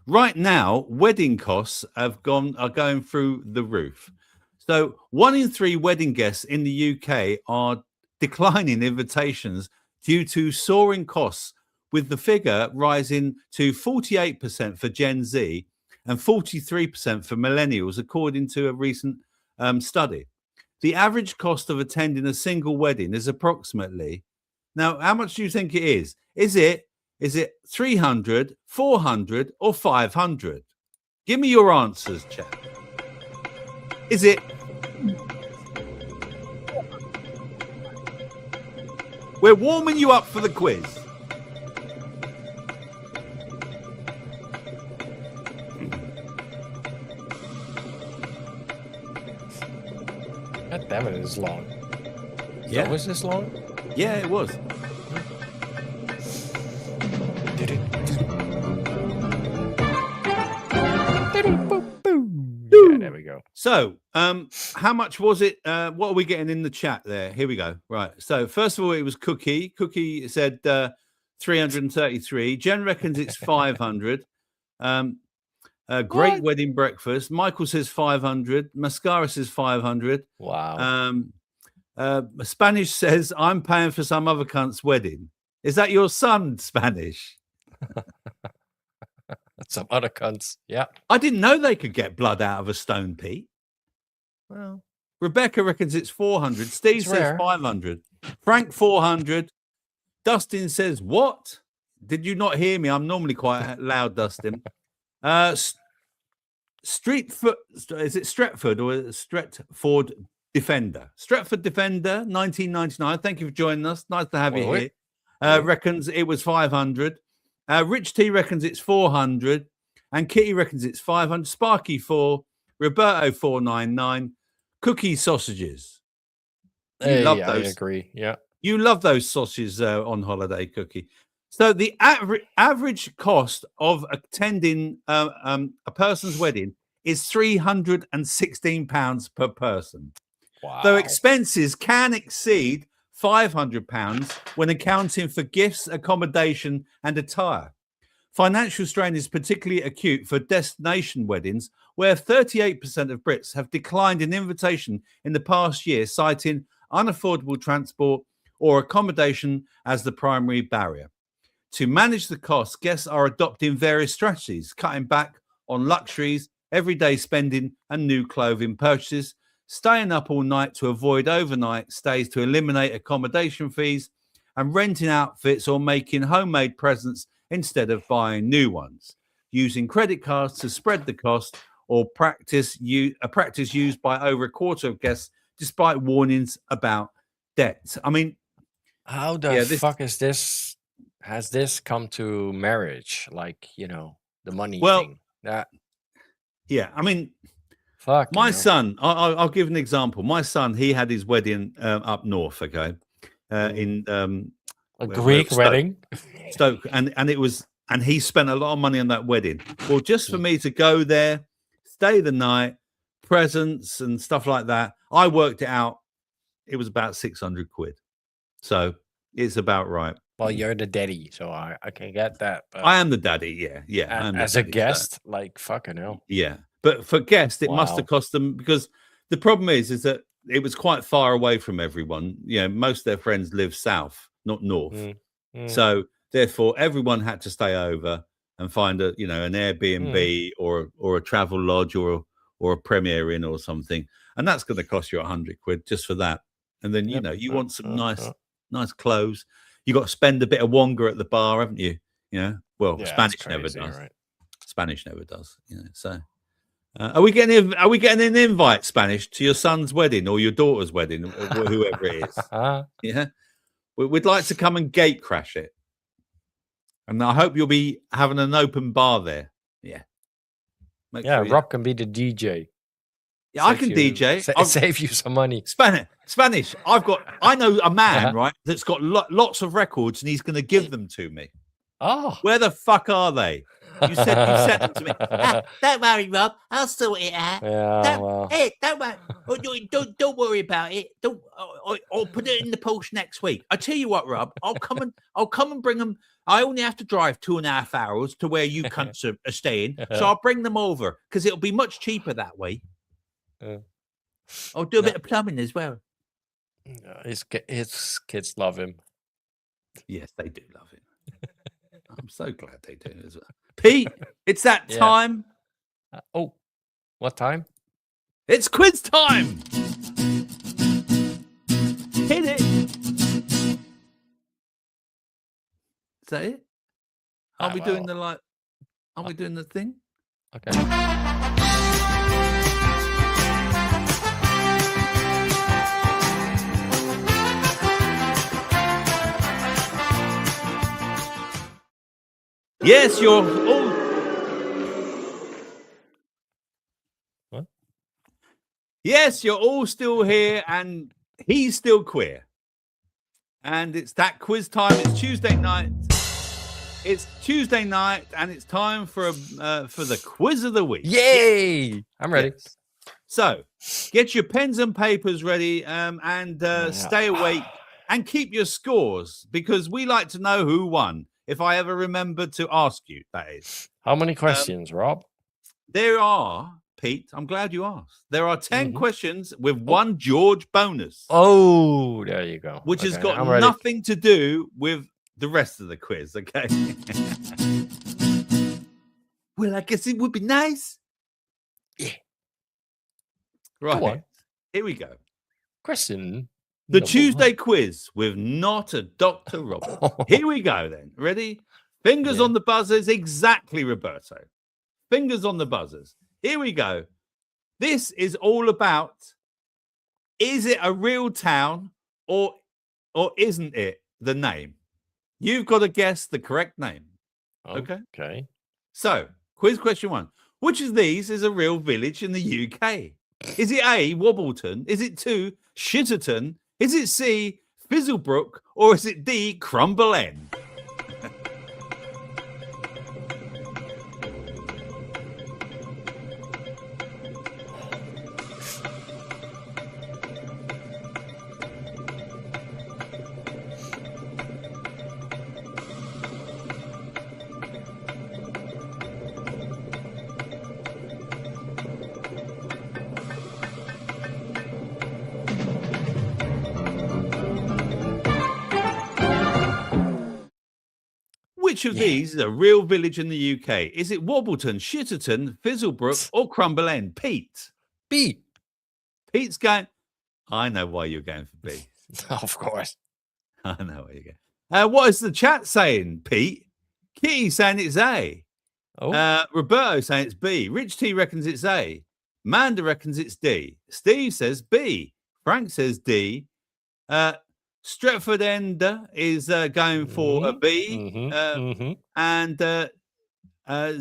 right now wedding costs are going through the roof. So 1 in 3 wedding guests in the UK are declining invitations due to soaring costs, with the figure rising to 48% for Gen Z and 43% for millennials, according to a recent study. The average cost of attending a single wedding is approximately, now, how much do you think it is? Is it 300, 400, or 500? Give me your answers, chat. Is it? We're warming you up for the quiz. God damn it, it's long. Yeah. Was this long? Yeah, it was. Yeah, there we go. So, how much was it? What are we getting in the chat there? Here we go. Right. So, first of all, it was Cookie. Cookie said 333. Jen reckons it's 500. Great wedding breakfast. Michael says 500. Mascara says 500. Wow. Spanish says, I'm paying for some other cunt's wedding. Is that your son, Spanish? Some other cunts. Yeah. I didn't know they could get blood out of a stone, Pete. Well, Rebecca reckons it's 400. Steve says rare. 500. Frank 400. Dustin says, what? Did you not hear me? I'm normally quite loud, Dustin. Stretford, is it Stretford or Stretford Defender? Stretford Defender, 1999. Thank you for joining us. Nice to have you here. Reckons it was 500. Rich T reckons it's 400. And Kitty reckons it's 500. Sparky 4. Roberto 499. Cookie sausages. You love those. I agree. Yeah. You love those sausages on holiday, Cookie. So the average cost of attending a person's wedding is £316 per person. Wow. So expenses can exceed £500 when accounting for gifts, accommodation, and attire. Financial strain is particularly acute for destination weddings, where 38% of Brits have declined an invitation in the past year, citing unaffordable transport or accommodation as the primary barrier. To manage the costs, guests are adopting various strategies, cutting back on luxuries, everyday spending and new clothing purchases, staying up all night to avoid overnight stays to eliminate accommodation fees, and renting outfits or making homemade presents instead of buying new ones, using credit cards to spread the cost, or a practice used by over a quarter of guests despite warnings about debt. I mean, how the fuck is this? Has this come to marriage? Like, you know, the money thing. Yeah, I mean, fuck. My son, I'll give an example. My son, he had his wedding up north, okay, in a Greek wedding, Stoke, and it was, and he spent a lot of money on that wedding. Well, just for me to go there, stay the night, presents and stuff like that, I worked it out. It was about 600 quid, so it's about right. Well, you're the daddy, so I can get that. But I am the daddy, yeah. As a guest, like, fucking hell. Yeah, but for guests, it must have cost them, because the problem is that it was quite far away from everyone. You know, most of their friends live south, not north. So therefore, everyone had to stay over and find an Airbnb or a travel lodge or a Premier Inn or something, and that's going to cost you 100 quid just for that. And then you want some nice clothes. You got to spend a bit of wonga at the bar, haven't you? You know, well, Spanish never does. Right? Spanish never does. You know, so are we getting an invite, Spanish, to your son's wedding or your daughter's wedding, or whoever it is? Yeah, we'd like to come and gate crash it, and I hope you'll be having an open bar there. Yeah, Rob can be the DJ. Yeah, I can DJ. Save you some money. Spanish. I know a man, right, that's got lots of records, and he's going to give them to me. Oh, where the fuck are they? You sent them to me. Don't worry, Rob. I'll sort it out. Yeah, don't worry. Don't worry about it. Don't. I'll put it in the post next week. I tell you what, Rob. I'll come and bring them. I only have to drive 2.5 hours to where you cunts are staying, so I'll bring them over because it'll be much cheaper that way. I'll do a bit of plumbing as well. His kids love him. Yes, they do love him. I'm so glad they do as well. Pete, it's that time. What time? It's quiz time. Hit it. Is that it? Are we doing we doing the thing? Okay. Yes, you're all. What? Yes, you're all still here, and he's still queer. And it's that quiz time. It's Tuesday night. And it's time for the quiz of the week. Yay! I'm ready. Yes. So, get your pens and papers ready, and stay awake and keep your scores, because we like to know who won. If I ever remember to ask you, that is. How many questions, Rob? There are, Pete, I'm glad you asked. There are 10 questions with one George bonus. Oh, there you go. Which has got nothing to do with the rest of the quiz, okay? Well, I guess it would be nice. Yeah. Right. Here we go. Question. The Tuesday quiz with not a Dr. Robert. Here we go then. Ready? Fingers on the buzzers. Exactly, Roberto. Fingers on the buzzers. Here we go. This is all about, is it a real town or isn't it the name? You've got to guess the correct name. Okay. So, quiz question 1. Which of these is a real village in the UK? Is it A, Wobbleton? Is it 2, Shitterton? Is it C, Fizzlebrook, or is it D, Crumble End? Which of these is a real village in the UK? Is it Wobbleton, Shitterton, Fizzlebrook, or Crumble End? Pete. B. Pete's going. I know why you're going for B. Of course. I know where you're going. What is the chat saying, Pete? Kitty saying it's A. Oh. Roberto saying it's B. Rich T reckons it's A. Manda reckons it's D. Steve says B. Frank says D. Stretford Ender is going for a B. And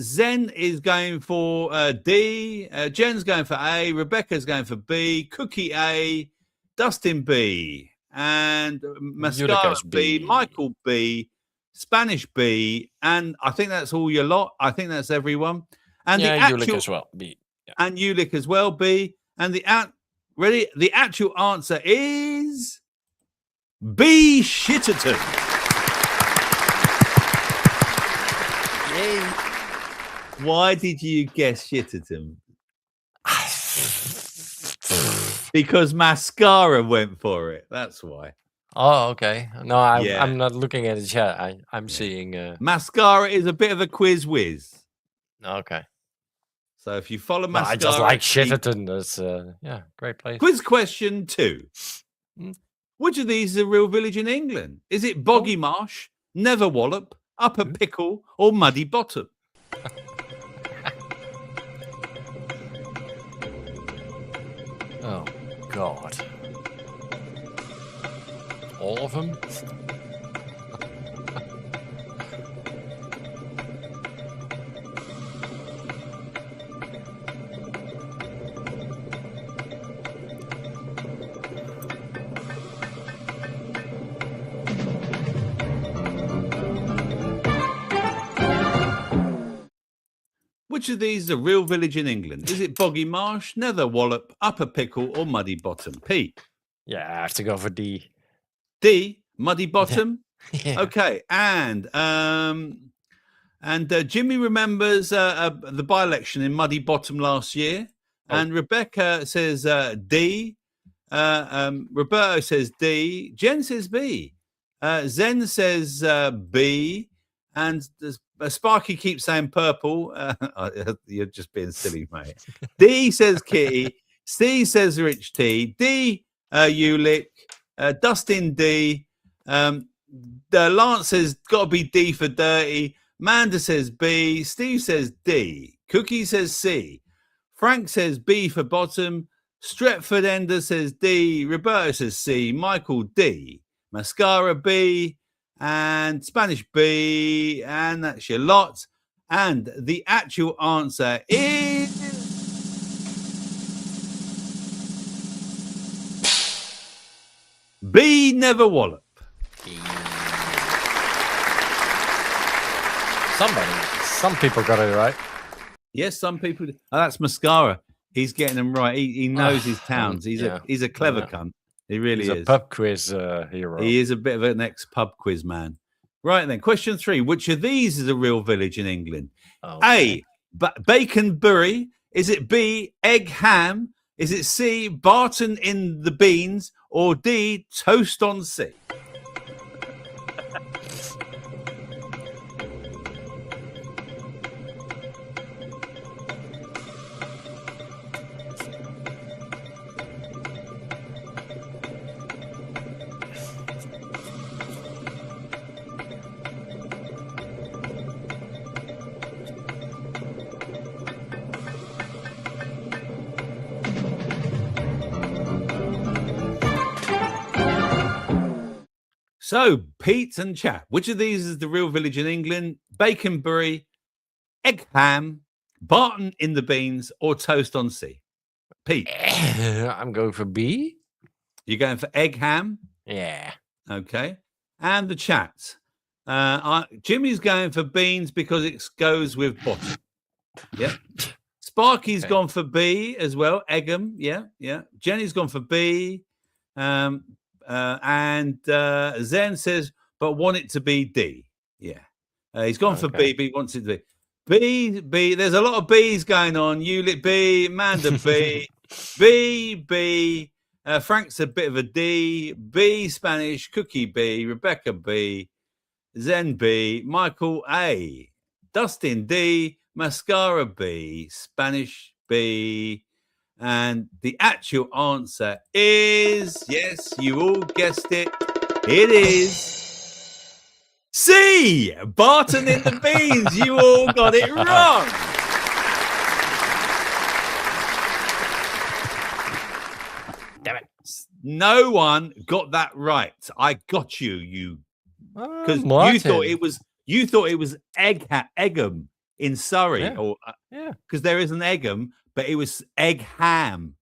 Zen is going for D. Jen's going for A. Rebecca's going for B. Cookie A. Dustin B. And Mascara B. Michael B. Spanish B. And I think that's all your lot. I think that's everyone. And the actual, Ulick as well, B. Yeah. And Ulick as well, B. And the actual answer is B. Shitterton. Yay. Why did you guess Shitterton? Because Mascara went for it. That's why. Oh, okay. No, I'm not looking at the chat. I'm seeing... Mascara is a bit of a quiz whiz. Okay. So if you follow Mascara... I just like Shitterton. That's, great place. Quiz question 2. Which of these is a real village in England? Is it Boggy Marsh, Neverwallop, Upper Pickle, or Muddy Bottom? Oh, God. All of them? Which of these is a real village in England? Is it Boggy Marsh, Netherwallop, Upper Pickle, or Muddy Bottom? Pete? Yeah, I have to go for D. D, Muddy Bottom? Yeah. Okay, and Jimmy remembers the by-election in Muddy Bottom last year, and Rebecca says D, Roberto says D, Jen says B, Zen says B, and Sparky keeps saying purple. You're just being silly, mate. D says Kitty, C says Rich T, D, Ulick, Dustin D, Lance says got to be D for dirty, Manda says B, Steve says D, Cookie says C, Frank says B for bottom, Stretford Ender says D, Roberto says C, Michael D, Mascara B, and Spanish B, and that's your lot. And the actual answer is B, Neverwallop. Some people got it right. Yes, some people. Oh, that's Mascara. He's getting them right. He knows his towns. He's a clever cunt. He really is. He's a pub quiz hero. He is a bit of an ex-pub quiz man. Right then, question 3. Which of these is a real village in England? Okay. A, Bacon Bury. Is it B, Egg Ham? Is it C, Barton in the Beans? Or D, Toast on Sea? So, Pete and chat, which of these is the real village in England? Baconbury, Egg Ham, Barton in the Beans, or Toast on Sea? Pete? I'm going for B. You're going for Egg Ham? Yeah. Okay. And the chat. Jimmy's going for Beans because it goes with bottom. Yep. Sparky's gone for B as well. Egham. Yeah. Jenny's gone for B. And Zen says, but want it to be D. Yeah. He's gone for B, but he wants it to be B. There's a lot of B's going on. Ulick B, Amanda B, B. Frank's a bit of a D. B, Spanish, Cookie B, Rebecca B, Zen B, Michael A, Dustin D, Mascara B, Spanish B, and the actual answer is, yes, you all guessed it, it is C, Barton in the Beans. You all got it wrong. Damn it. No one got that right. I got you, because you thought it was Egham in Surrey, Yeah. or Yeah. because there is an Egham, but it was Egham.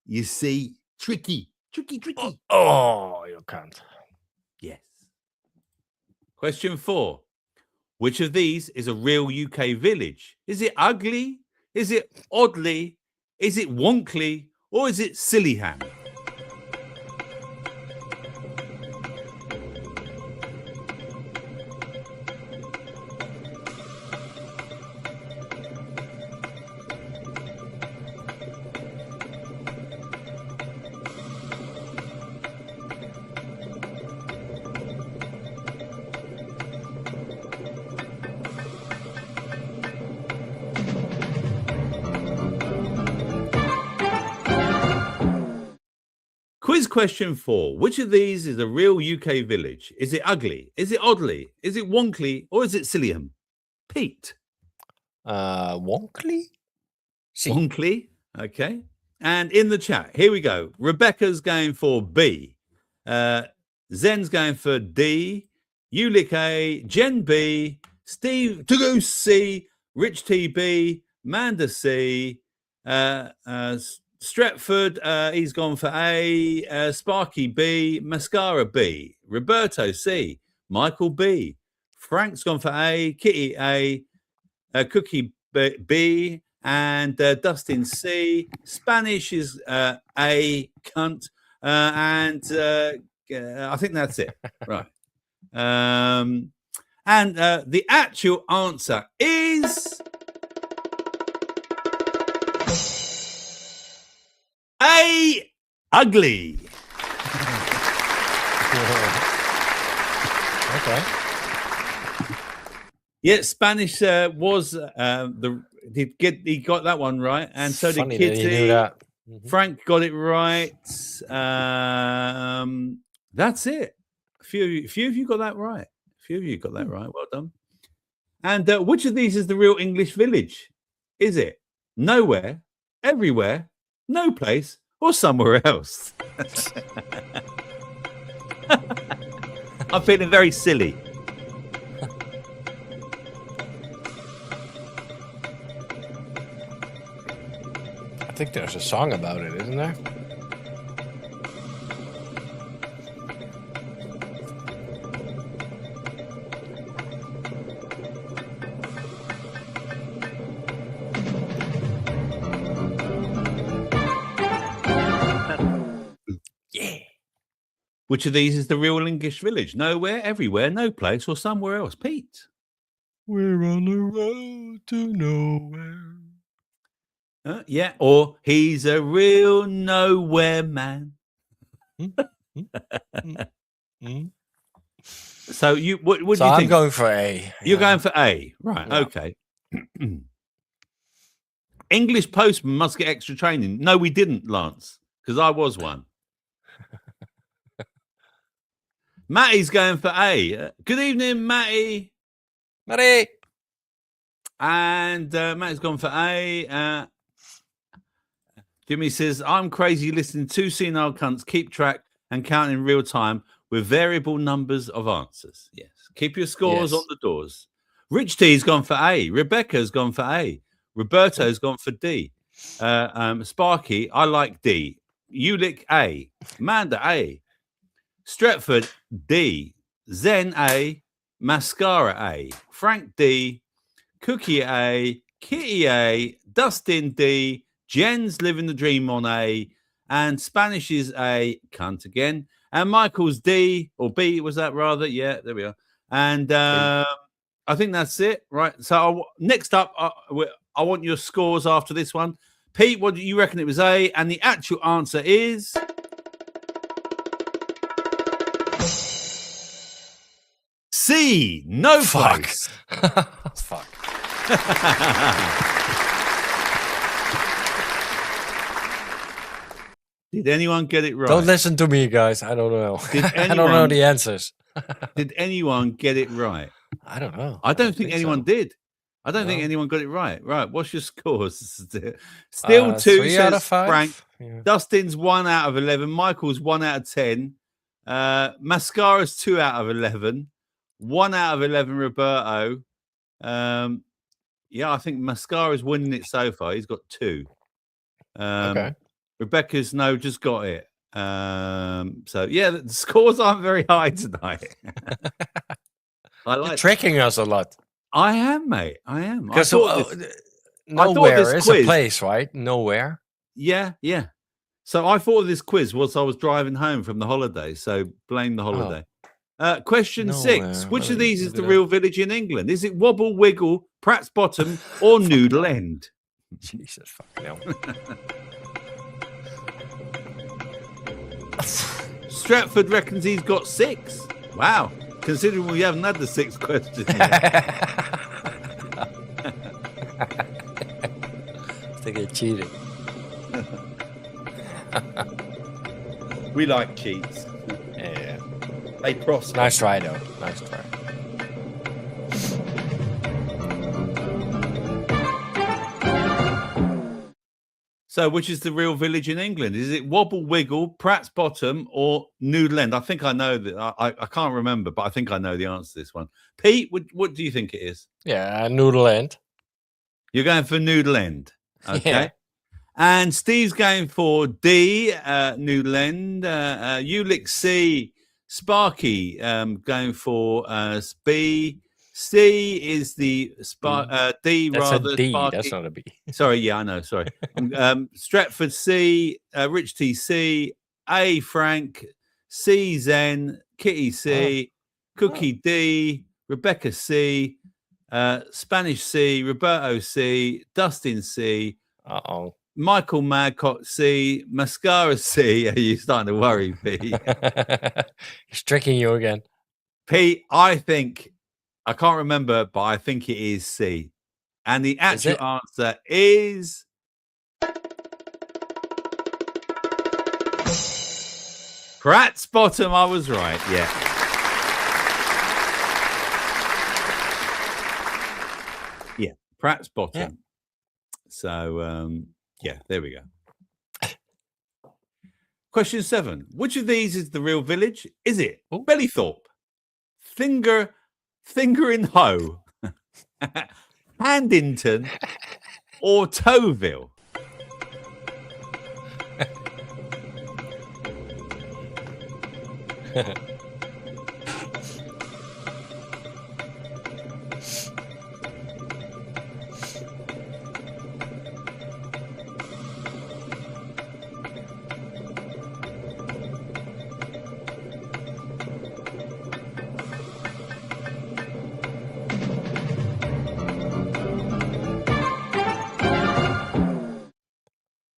You see, tricky. Oh, you can't. Yes. Question 4. Which of these is a real UK village? Is it ugly? Is it oddly? Is it wonkly? Or is it Sillyham? Quiz question 4. Which of these is a real UK village? Is it ugly? Is it oddly? Is it wonkly? Or is it Sillyham? Pete. Wonkly? Wonkly. Okay. And in the chat, here we go. Rebecca's going for B. Zen's going for D. Ulick A. Jen B. Steve to C. Rich TB. Manda C. Stretford, he's gone for A. Sparky B. Mascara B. Roberto C. Michael B. Frank's gone for A. Kitty A. Cookie B. And Dustin C. Spanish is A. Cunt. And I think that's it. Right. And the actual answer is A. Ugly. Okay. Yeah, Spanish was he got that one right, and so Funny did that Kitty. you knew that. Frank got it right. That's it. A few of you got that right. A few of you got that right. Well done. And which of these is the real English village? Is it nowhere, everywhere, no place, or somewhere else? I'm feeling very silly. I think there's a song about it, isn't there? Yeah. Which of these is the real English village? Nowhere, everywhere, no place, or somewhere else? Pete. We're on the road to nowhere. Yeah, or he's a real nowhere man. So you, what do you think? I'm going for A. You're going for A, right? Yeah. Okay. English postman must get extra training. No, we didn't, Lance, because I was one. Matty's going for A. Good evening, Matty. Matty. And Matty's gone for A. Jimmy says, I'm crazy listening to senile cunts keep track and count in real time with variable numbers of answers. Yes. Keep your scores on the doors. Rich T's gone for A. Rebecca's gone for A. Roberto's gone for D. Sparky, I like D. Ulick A. Amanda A. Stretford D. Zen A. Mascara A. Frank D. Cookie A. Kitty A. Dustin D. Jen's living the dream on A. And Spanish is A. Cunt again. And Michael's D. Or B, was that rather? Yeah, there we are. And I think that's it. Right. So next up, I want your scores after this one. Pete, what do you reckon it was A? And the actual answer is C, no place. Fuck. Did anyone get it right? Don't listen to me, guys. I don't know. I don't know the answers. Did anyone get it right? I don't know. I don't think anyone so. did. I don't think No. anyone got it right. Right. What's your scores? Still 2 3 out of says 5. Frank. Yeah. Dustin's 1 out of 11. Michael's 1 out of 10. Mascara's 2 out of 11. 1 out of 11, Roberto. Yeah, I think Mascara's winning it so far. He's got 2. Okay. Rebecca's just got it. So yeah, the scores aren't very high tonight. You're tricking us a lot. I am, mate. I am. Because nowhere is a place, right? Nowhere. Yeah. So I thought of this quiz whilst I was driving home from the holiday. So blame the holiday. Question 6. Which of these is the real village in England? Is it Wobble Wiggle, Pratt's Bottom, or Noodle End? Jesus fucking hell. Stratford reckons he's got 6. Wow. Considering we haven't had the 6th question yet. I think they cheated. We like cheats. Yeah. They prosper. Nice try, though. Nice try. So, which is the real village in England? Is it Wobble Wiggle, Pratt's Bottom, or Noodle End? I think I know that. I can't remember, but I think I know the answer to this one. Pete, what do you think it is? Yeah, Noodle End. You're going for Noodle End. Okay. Yeah. And Steve's going for D, Noodle End. Ulick C, Sparky, going for B. C is the D. That's rather. a D. Sparky. That's not a B. Sorry, yeah, I know. Sorry. Stratford C, Rich T C, A Frank, C Zen, Kitty C, Cookie D, Rebecca C, Spanish C, Roberto C, Dustin C, Michael Madcock C, Mascara C. Are you starting to worry, Pete? He's tricking you again. Pete, I think, I can't remember, but I think it is C. And the actual answer is Pratt's Bottom. I was right. Yeah. Yeah. Pratt's Bottom. Yeah. So, yeah, there we go. Question 7. Which of these is the real village? Is it Bellythorpe, Finger in Hoe, Handington, or Towville?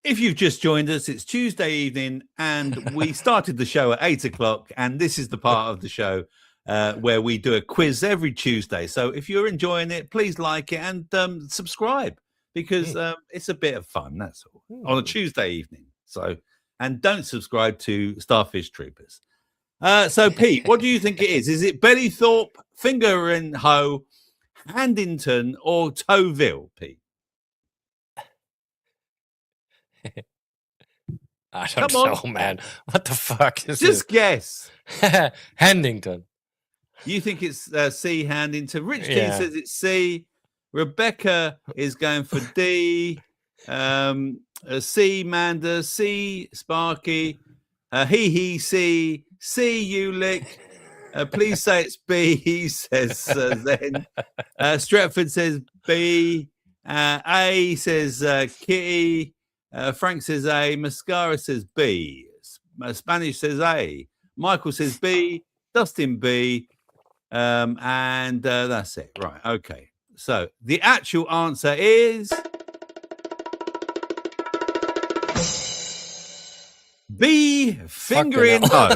If you've just joined us, it's Tuesday evening and we started the show at 8 o'clock. And this is the part of the show where we do a quiz every Tuesday. So if you're enjoying it, please like it and subscribe because it's a bit of fun. That's all on a Tuesday evening. So, and don't subscribe to Starfish Troopers. So Pete, what do you think it is? Is it Bellythorpe, Finger in Hoe, Handington, or Towville, Pete? I don't know, man. What the fuck is Just guess. Handington. You think it's C, Handington. Rich T Yeah. says it's C. Rebecca is going for D. C, Manda. C, Sparky. C, Ulick. Please say it's B, he says then. Stratford says B. A says Kitty. Frank says A. Mascara says B. Spanish says A. Michael says B. Dustin B. And that's it. Right. Okay. So the actual answer is B. Finger in Hoe.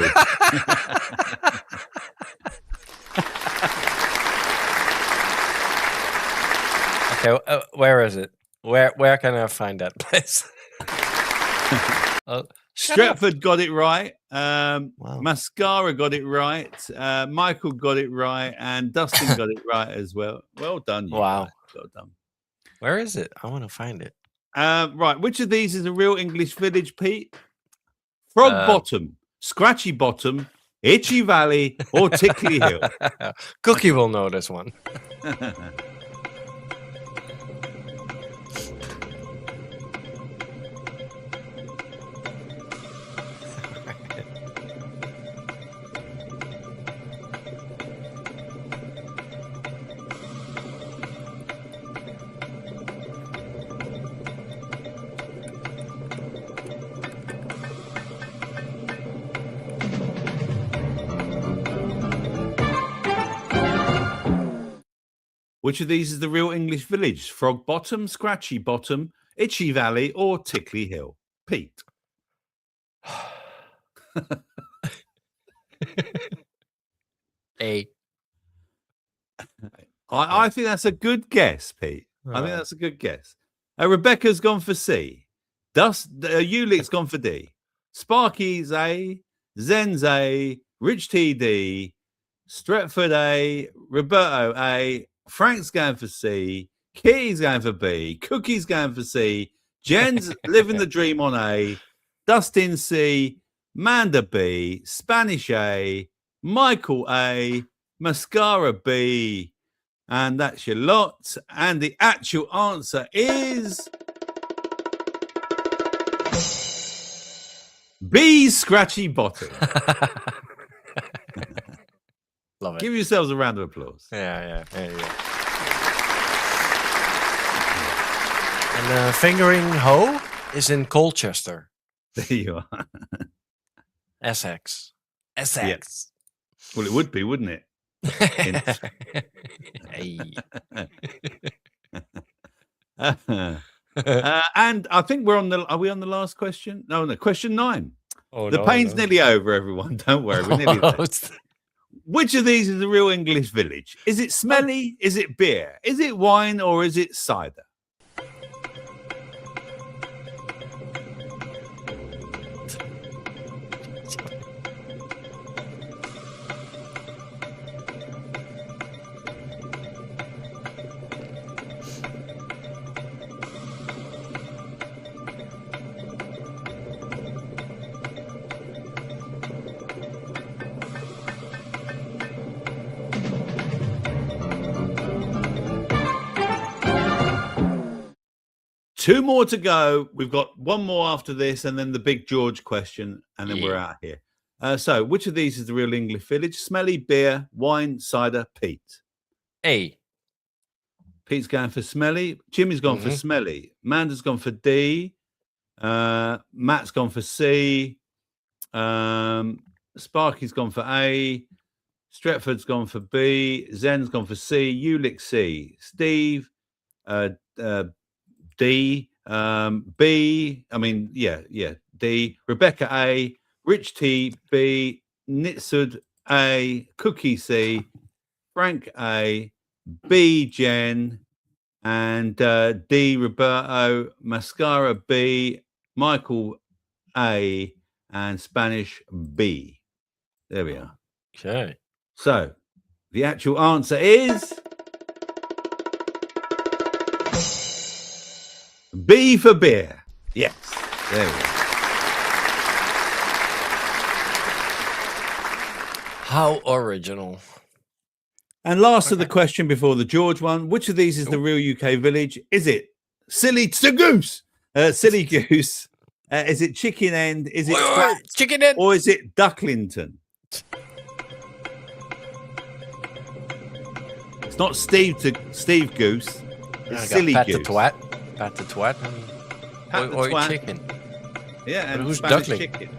Okay, where is it? Where can I find that place? Stretford got it right. Mascara got it right. Michael got it right, and Dustin got it right as well. Well done, you guys. Well done. Where is it? I want to find it. Right, which of these is a real English village, Pete? Frog Bottom, Scratchy Bottom, Itchy Valley, or Tickly Hill? Cookie will know this one. Which of these is the real English village? Frog Bottom, Scratchy Bottom, Itchy Valley, or Tickly Hill? Pete. A. I think that's a good guess, Pete. I think that's a good guess. Rebecca's gone for C. Ulick's gone for D. Sparky's A. Zen's A. Rich TD. Stretford A. Roberto A. Frank's going for C. Kitty's going for B. Cookie's going for C. Jen's living the dream on A. Dustin C. Manda B. Spanish A. Michael A. Mascara B. And that's your lot. And the actual answer is B. Scratchy Bottom. Love it. Give yourselves a round of applause. Yeah. And Fingering Hoe is in Colchester. There you are. Essex. Yes. Well, it would be, wouldn't it? And I think are we on the last question? No, question 9. The pain's nearly over, everyone. Don't worry, we're nearly there. Which of these is a real English village? Is it smelly? Is it beer? Is it wine, or is it cider? Two more to go. We've got one more after this, and then the Big George question, and then we're out here. So, which of these is the real English village? Smelly, beer, wine, cider, Pete. A. Pete's going for smelly. Jimmy's gone for smelly. Amanda's gone for D. Matt's gone for C. Sparky's gone for A. Stretford's gone for B. Zen's gone for C. Ulick C. Steve. D, B, D, Rebecca A, Rich T, B, Nitsud A, Cookie C, Frank A, B, Jen, and D, Roberto, Mascara B, Michael A, and Spanish B. There we are. Okay. So, the actual answer is B for beer. Yes. There we go. How original. And last of the question before the George one. Which of these is the real UK village? Is it Silly Goose? Silly Goose. Is it Chicken End? Is it Chicken End? Or is it Ducklington? It's not Steve Goose. It's Silly Pat Goose. the Twat. Pat the Twat. Pat the or Twat. Chicken. Yeah, and who's Spanish Duckling? chicken.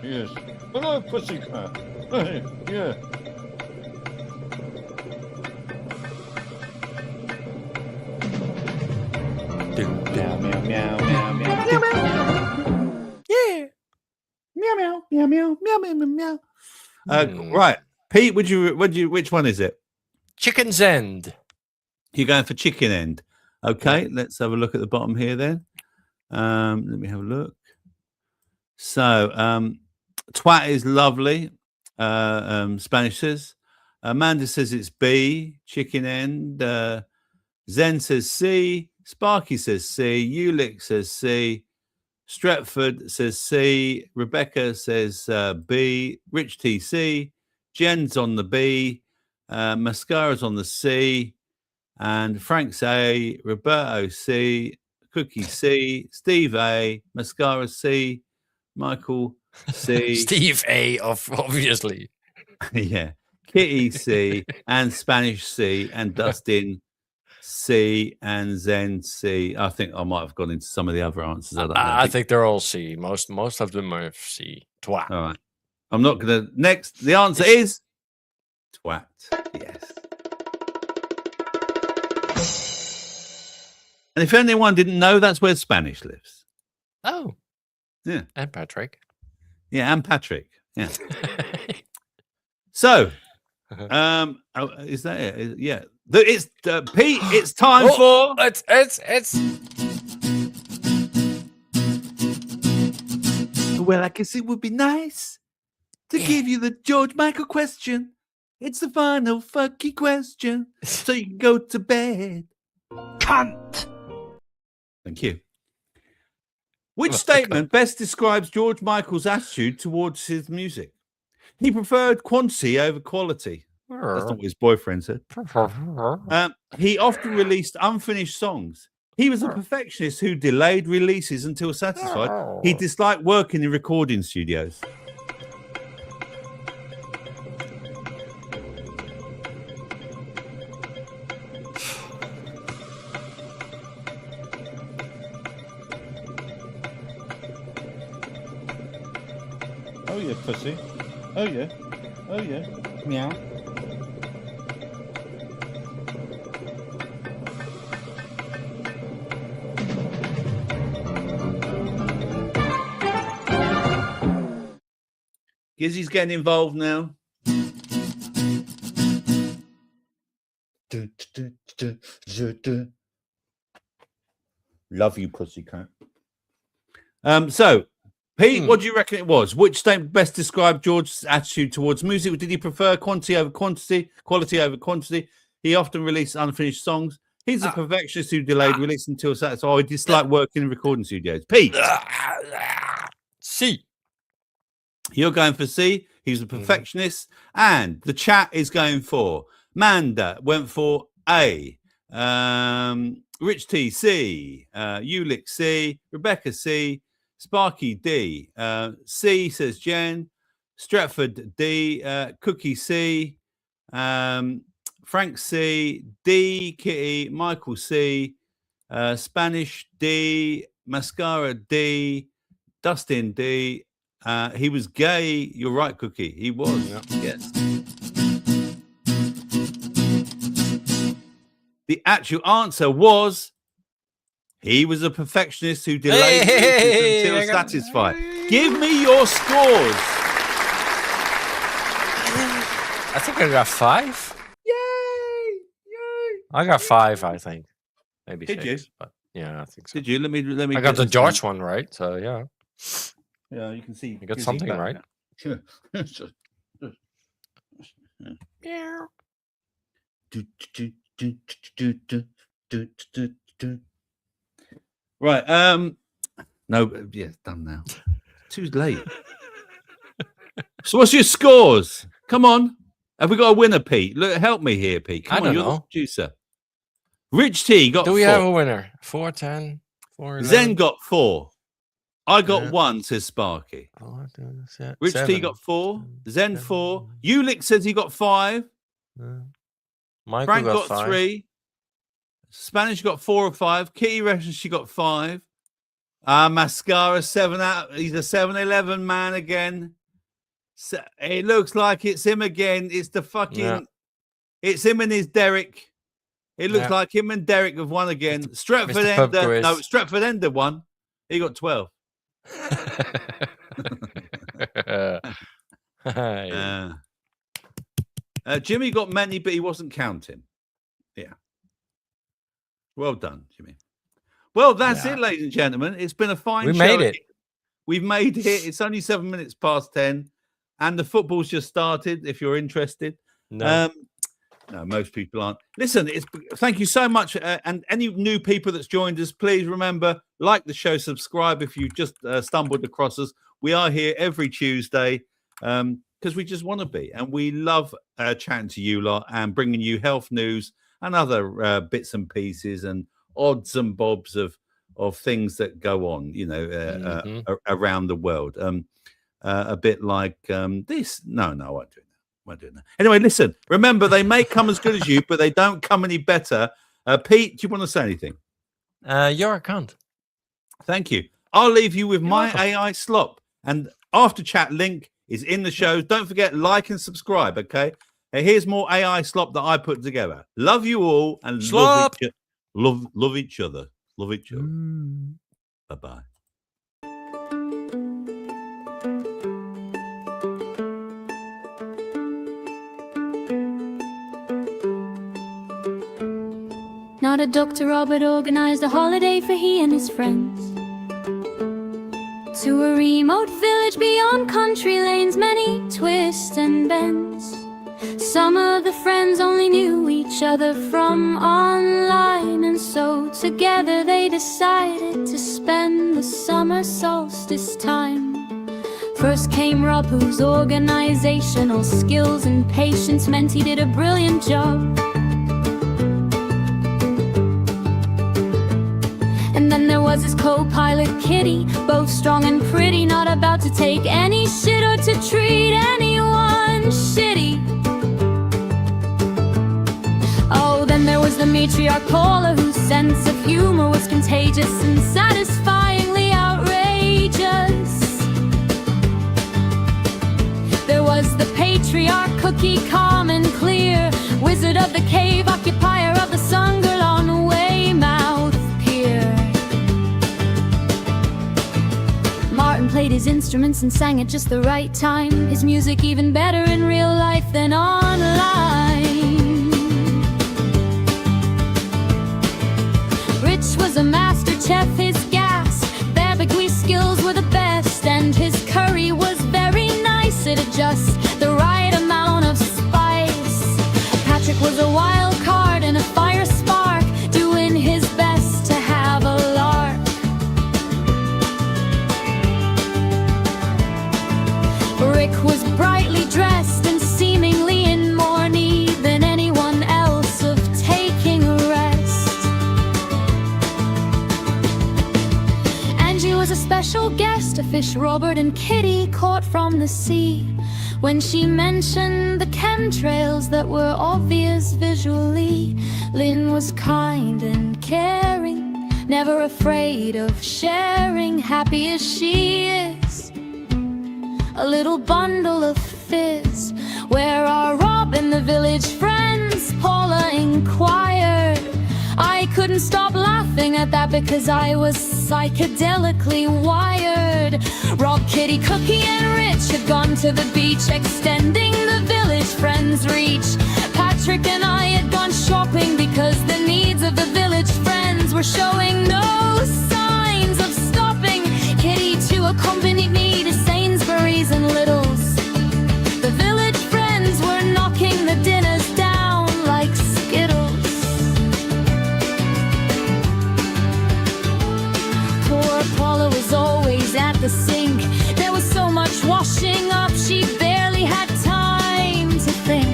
Yes. Hello, pussycat. Yeah. Meow, meow, meow, meow, meow. Meow, meow. Yeah. Meow, meow, meow, meow, meow, meow, meow. Right. Pete, which one is it? Chicken's End. You're going for chicken end. Okay, let's have a look at the bottom here then. Let me have a look. So, twat is lovely. Spanish says. Amanda says it's B, chicken end. Zen says C. Sparky says C. Ulick says C. Stretford says C. Rebecca says B. Rich T C. Jen's on the B. Mascara's on the C. And Frank's A. Roberto C. Cookie C. Steve A. Mascara C. Michael C. Steve A. Obviously. Yeah. Kitty C. And Spanish C. And Dustin C. And Zen C. I think I might have gone into some of the other answers. I don't know. I think they're all C. Most of them are C. Twat. All right. I'm not going to. Next, the answer is twat. Yes. And if anyone didn't know, that's where Spanish lives. Oh. Yeah. And Patrick. Yeah, and Patrick. Yeah. So, is that it? Yeah. It's Pete. It's time for. It's. Well, I guess it would be nice to give you the George Michael question. It's the final fucking question, so you can go to bed. Cunt. Thank you. Which statement best describes George Michael's attitude towards his music? He preferred quantity over quality. That's not what his boyfriend said. He often released unfinished songs. He was a perfectionist who delayed releases until satisfied. He disliked working in recording studios. Oh yeah, pussy. Oh yeah. Oh yeah. Meow. Gizzy's getting involved now. Love you, pussycat. So, Pete, what do you reckon it was? Which statement best described George's attitude towards music? Did he prefer quantity over quantity, quality over quantity? He often released unfinished songs. He's a perfectionist who delayed release until satisfied. Oh, he disliked working in recording studios. Pete. C. You're going for C. He's a perfectionist. And the chat is going for Manda went for A. Rich T, C. Ulick, C. Rebecca, C. Sparky, D. C, says Jen. Stratford, D. Cookie, C. Frank, C. D. Kitty. Michael, C. Spanish, D. Mascara, D. Dustin, D. He was gay. You're right, Cookie. He was. Yes. The actual answer was he was a perfectionist who delayed until satisfied. Give me your scores. I think I got 5. Yay! I got 5, I think. Maybe Did 6. you? But yeah, I think so. Did you? Let me. I got the George one right, so yeah. Yeah, you can see. You got something right. Sure. Yeah. Right. No. Yeah, done now. Too late. So, what's your scores? Come on. Have we got a winner, Pete? Look, help me here, Pete. Come on, you're the producer. Rich T got 4. Do we have a winner? 4, 10, 4, 11? Zen got 4. I got 1, says Sparky. 4, 2, 7, Rich T got 4. Zen 4. Ulick says he got 5. Michael Frank got 5. 3. Spanish got 4 or 5. Kitty reckons she got 5. Mascara 7 out. He's a 7-11 man again. So, it looks like it's him again. It's the fucking. Yeah. It's him and his Derek. It looks like him and Derek have won again. Stretford Ender. No, Stretford Ender won. He got 12. Jimmy got many, but he wasn't counting. Yeah. Well done, Jimmy. Well, that's it, ladies and gentlemen. It's been a fine show. We made it. We've made it. It's only 7 minutes past 10, and the football's just started. If you're interested, no, most people aren't. Listen, thank you so much, and any new people that's joined us, please remember, like the show, subscribe if you just stumbled across us. We are here every Tuesday because we just want to be, and we love chatting to you lot and bringing you health news and other bits and pieces and odds and bobs of things that go on, around the world. A bit like this. No, I won't do that. Anyway, listen, remember, they may come as good as you, but they don't come any better. Pete, do you want to say anything? You're a cunt. Thank you. I'll leave you with my AI Slop. And after chat link is in the shows. Don't forget, like and subscribe, okay? Here's more AI Slop that I put together. Love you all and love each other. Love each other. Bye-bye. Not a Dr. Robert organized a holiday for he and his friends to a remote village beyond country lanes, many twists and bends. Some of the friends only knew each other from online, and so together they decided to spend the summer solstice time. First came Rob, whose organizational skills and patience meant he did a brilliant job. And then there was his co-pilot Kitty, both strong and pretty, not about to take any shit or to treat anyone shitty. Oh, then there was the matriarch Paula, whose sense of humor was contagious and satisfyingly outrageous. There was the patriarch Cookie, calm and clear, wizard of the cave, occupier of the sun girl on Weymouth Pier. Martin played his instruments and sang at just the right time, his music even better in real life than online. Rich was a master chef, his gas barbecue skills were the best, and his curry was very nice. It had just the right amount of spice. Patrick was a wild card and a fire spark, doing his best to have a lark. Rick was brightly dressed and seemingly in more need than anyone else of taking a rest. Angie was a special guest, a fish Robert and Kitty caught from the sea. When she mentioned the chemtrails that were obvious visually, Lynn was kind and caring, never afraid of sharing, happy as she is. A little bundle of fizz. Where are Rob and the village friends? Paula inquired. I couldn't stop laughing at that because I was psychedelically wired. Rob, Kitty, Cookie and Rich had gone to the beach, extending the village friends' reach. Patrick and I had gone shopping because the needs of the village friends were showing no signs of stopping. Kitty too accompanied me to Sainsbury's and Lidl's. The village friends were knocking the dinners down like Skittles. Poor Paula was always at the sink. There was so much washing up, she barely had time to think.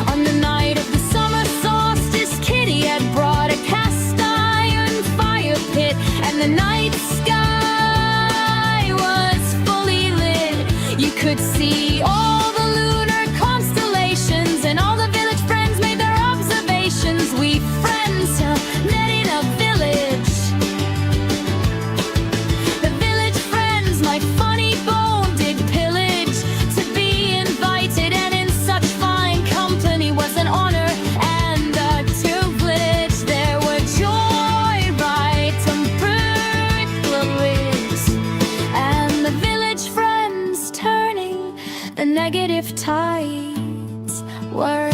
On the night of the summer solstice, Kitty had brought a cast iron fire pit, and the night sky was fully lit. You could see all the lunar constellations, and all the village friends made their observations. We friends met in a village. The village friends, my funny bone, did pillage. To be invited and in such fine company was an honor and a privilege. There were joyride and burglaries, and the village friends turning the tides were.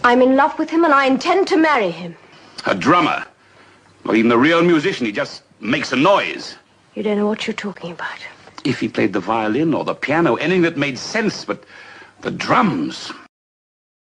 I'm in love with him and I intend to marry him. A drummer. Or even a real musician, he just makes a noise. You don't know what you're talking about. If he played the violin or the piano, anything that made sense, but the drums.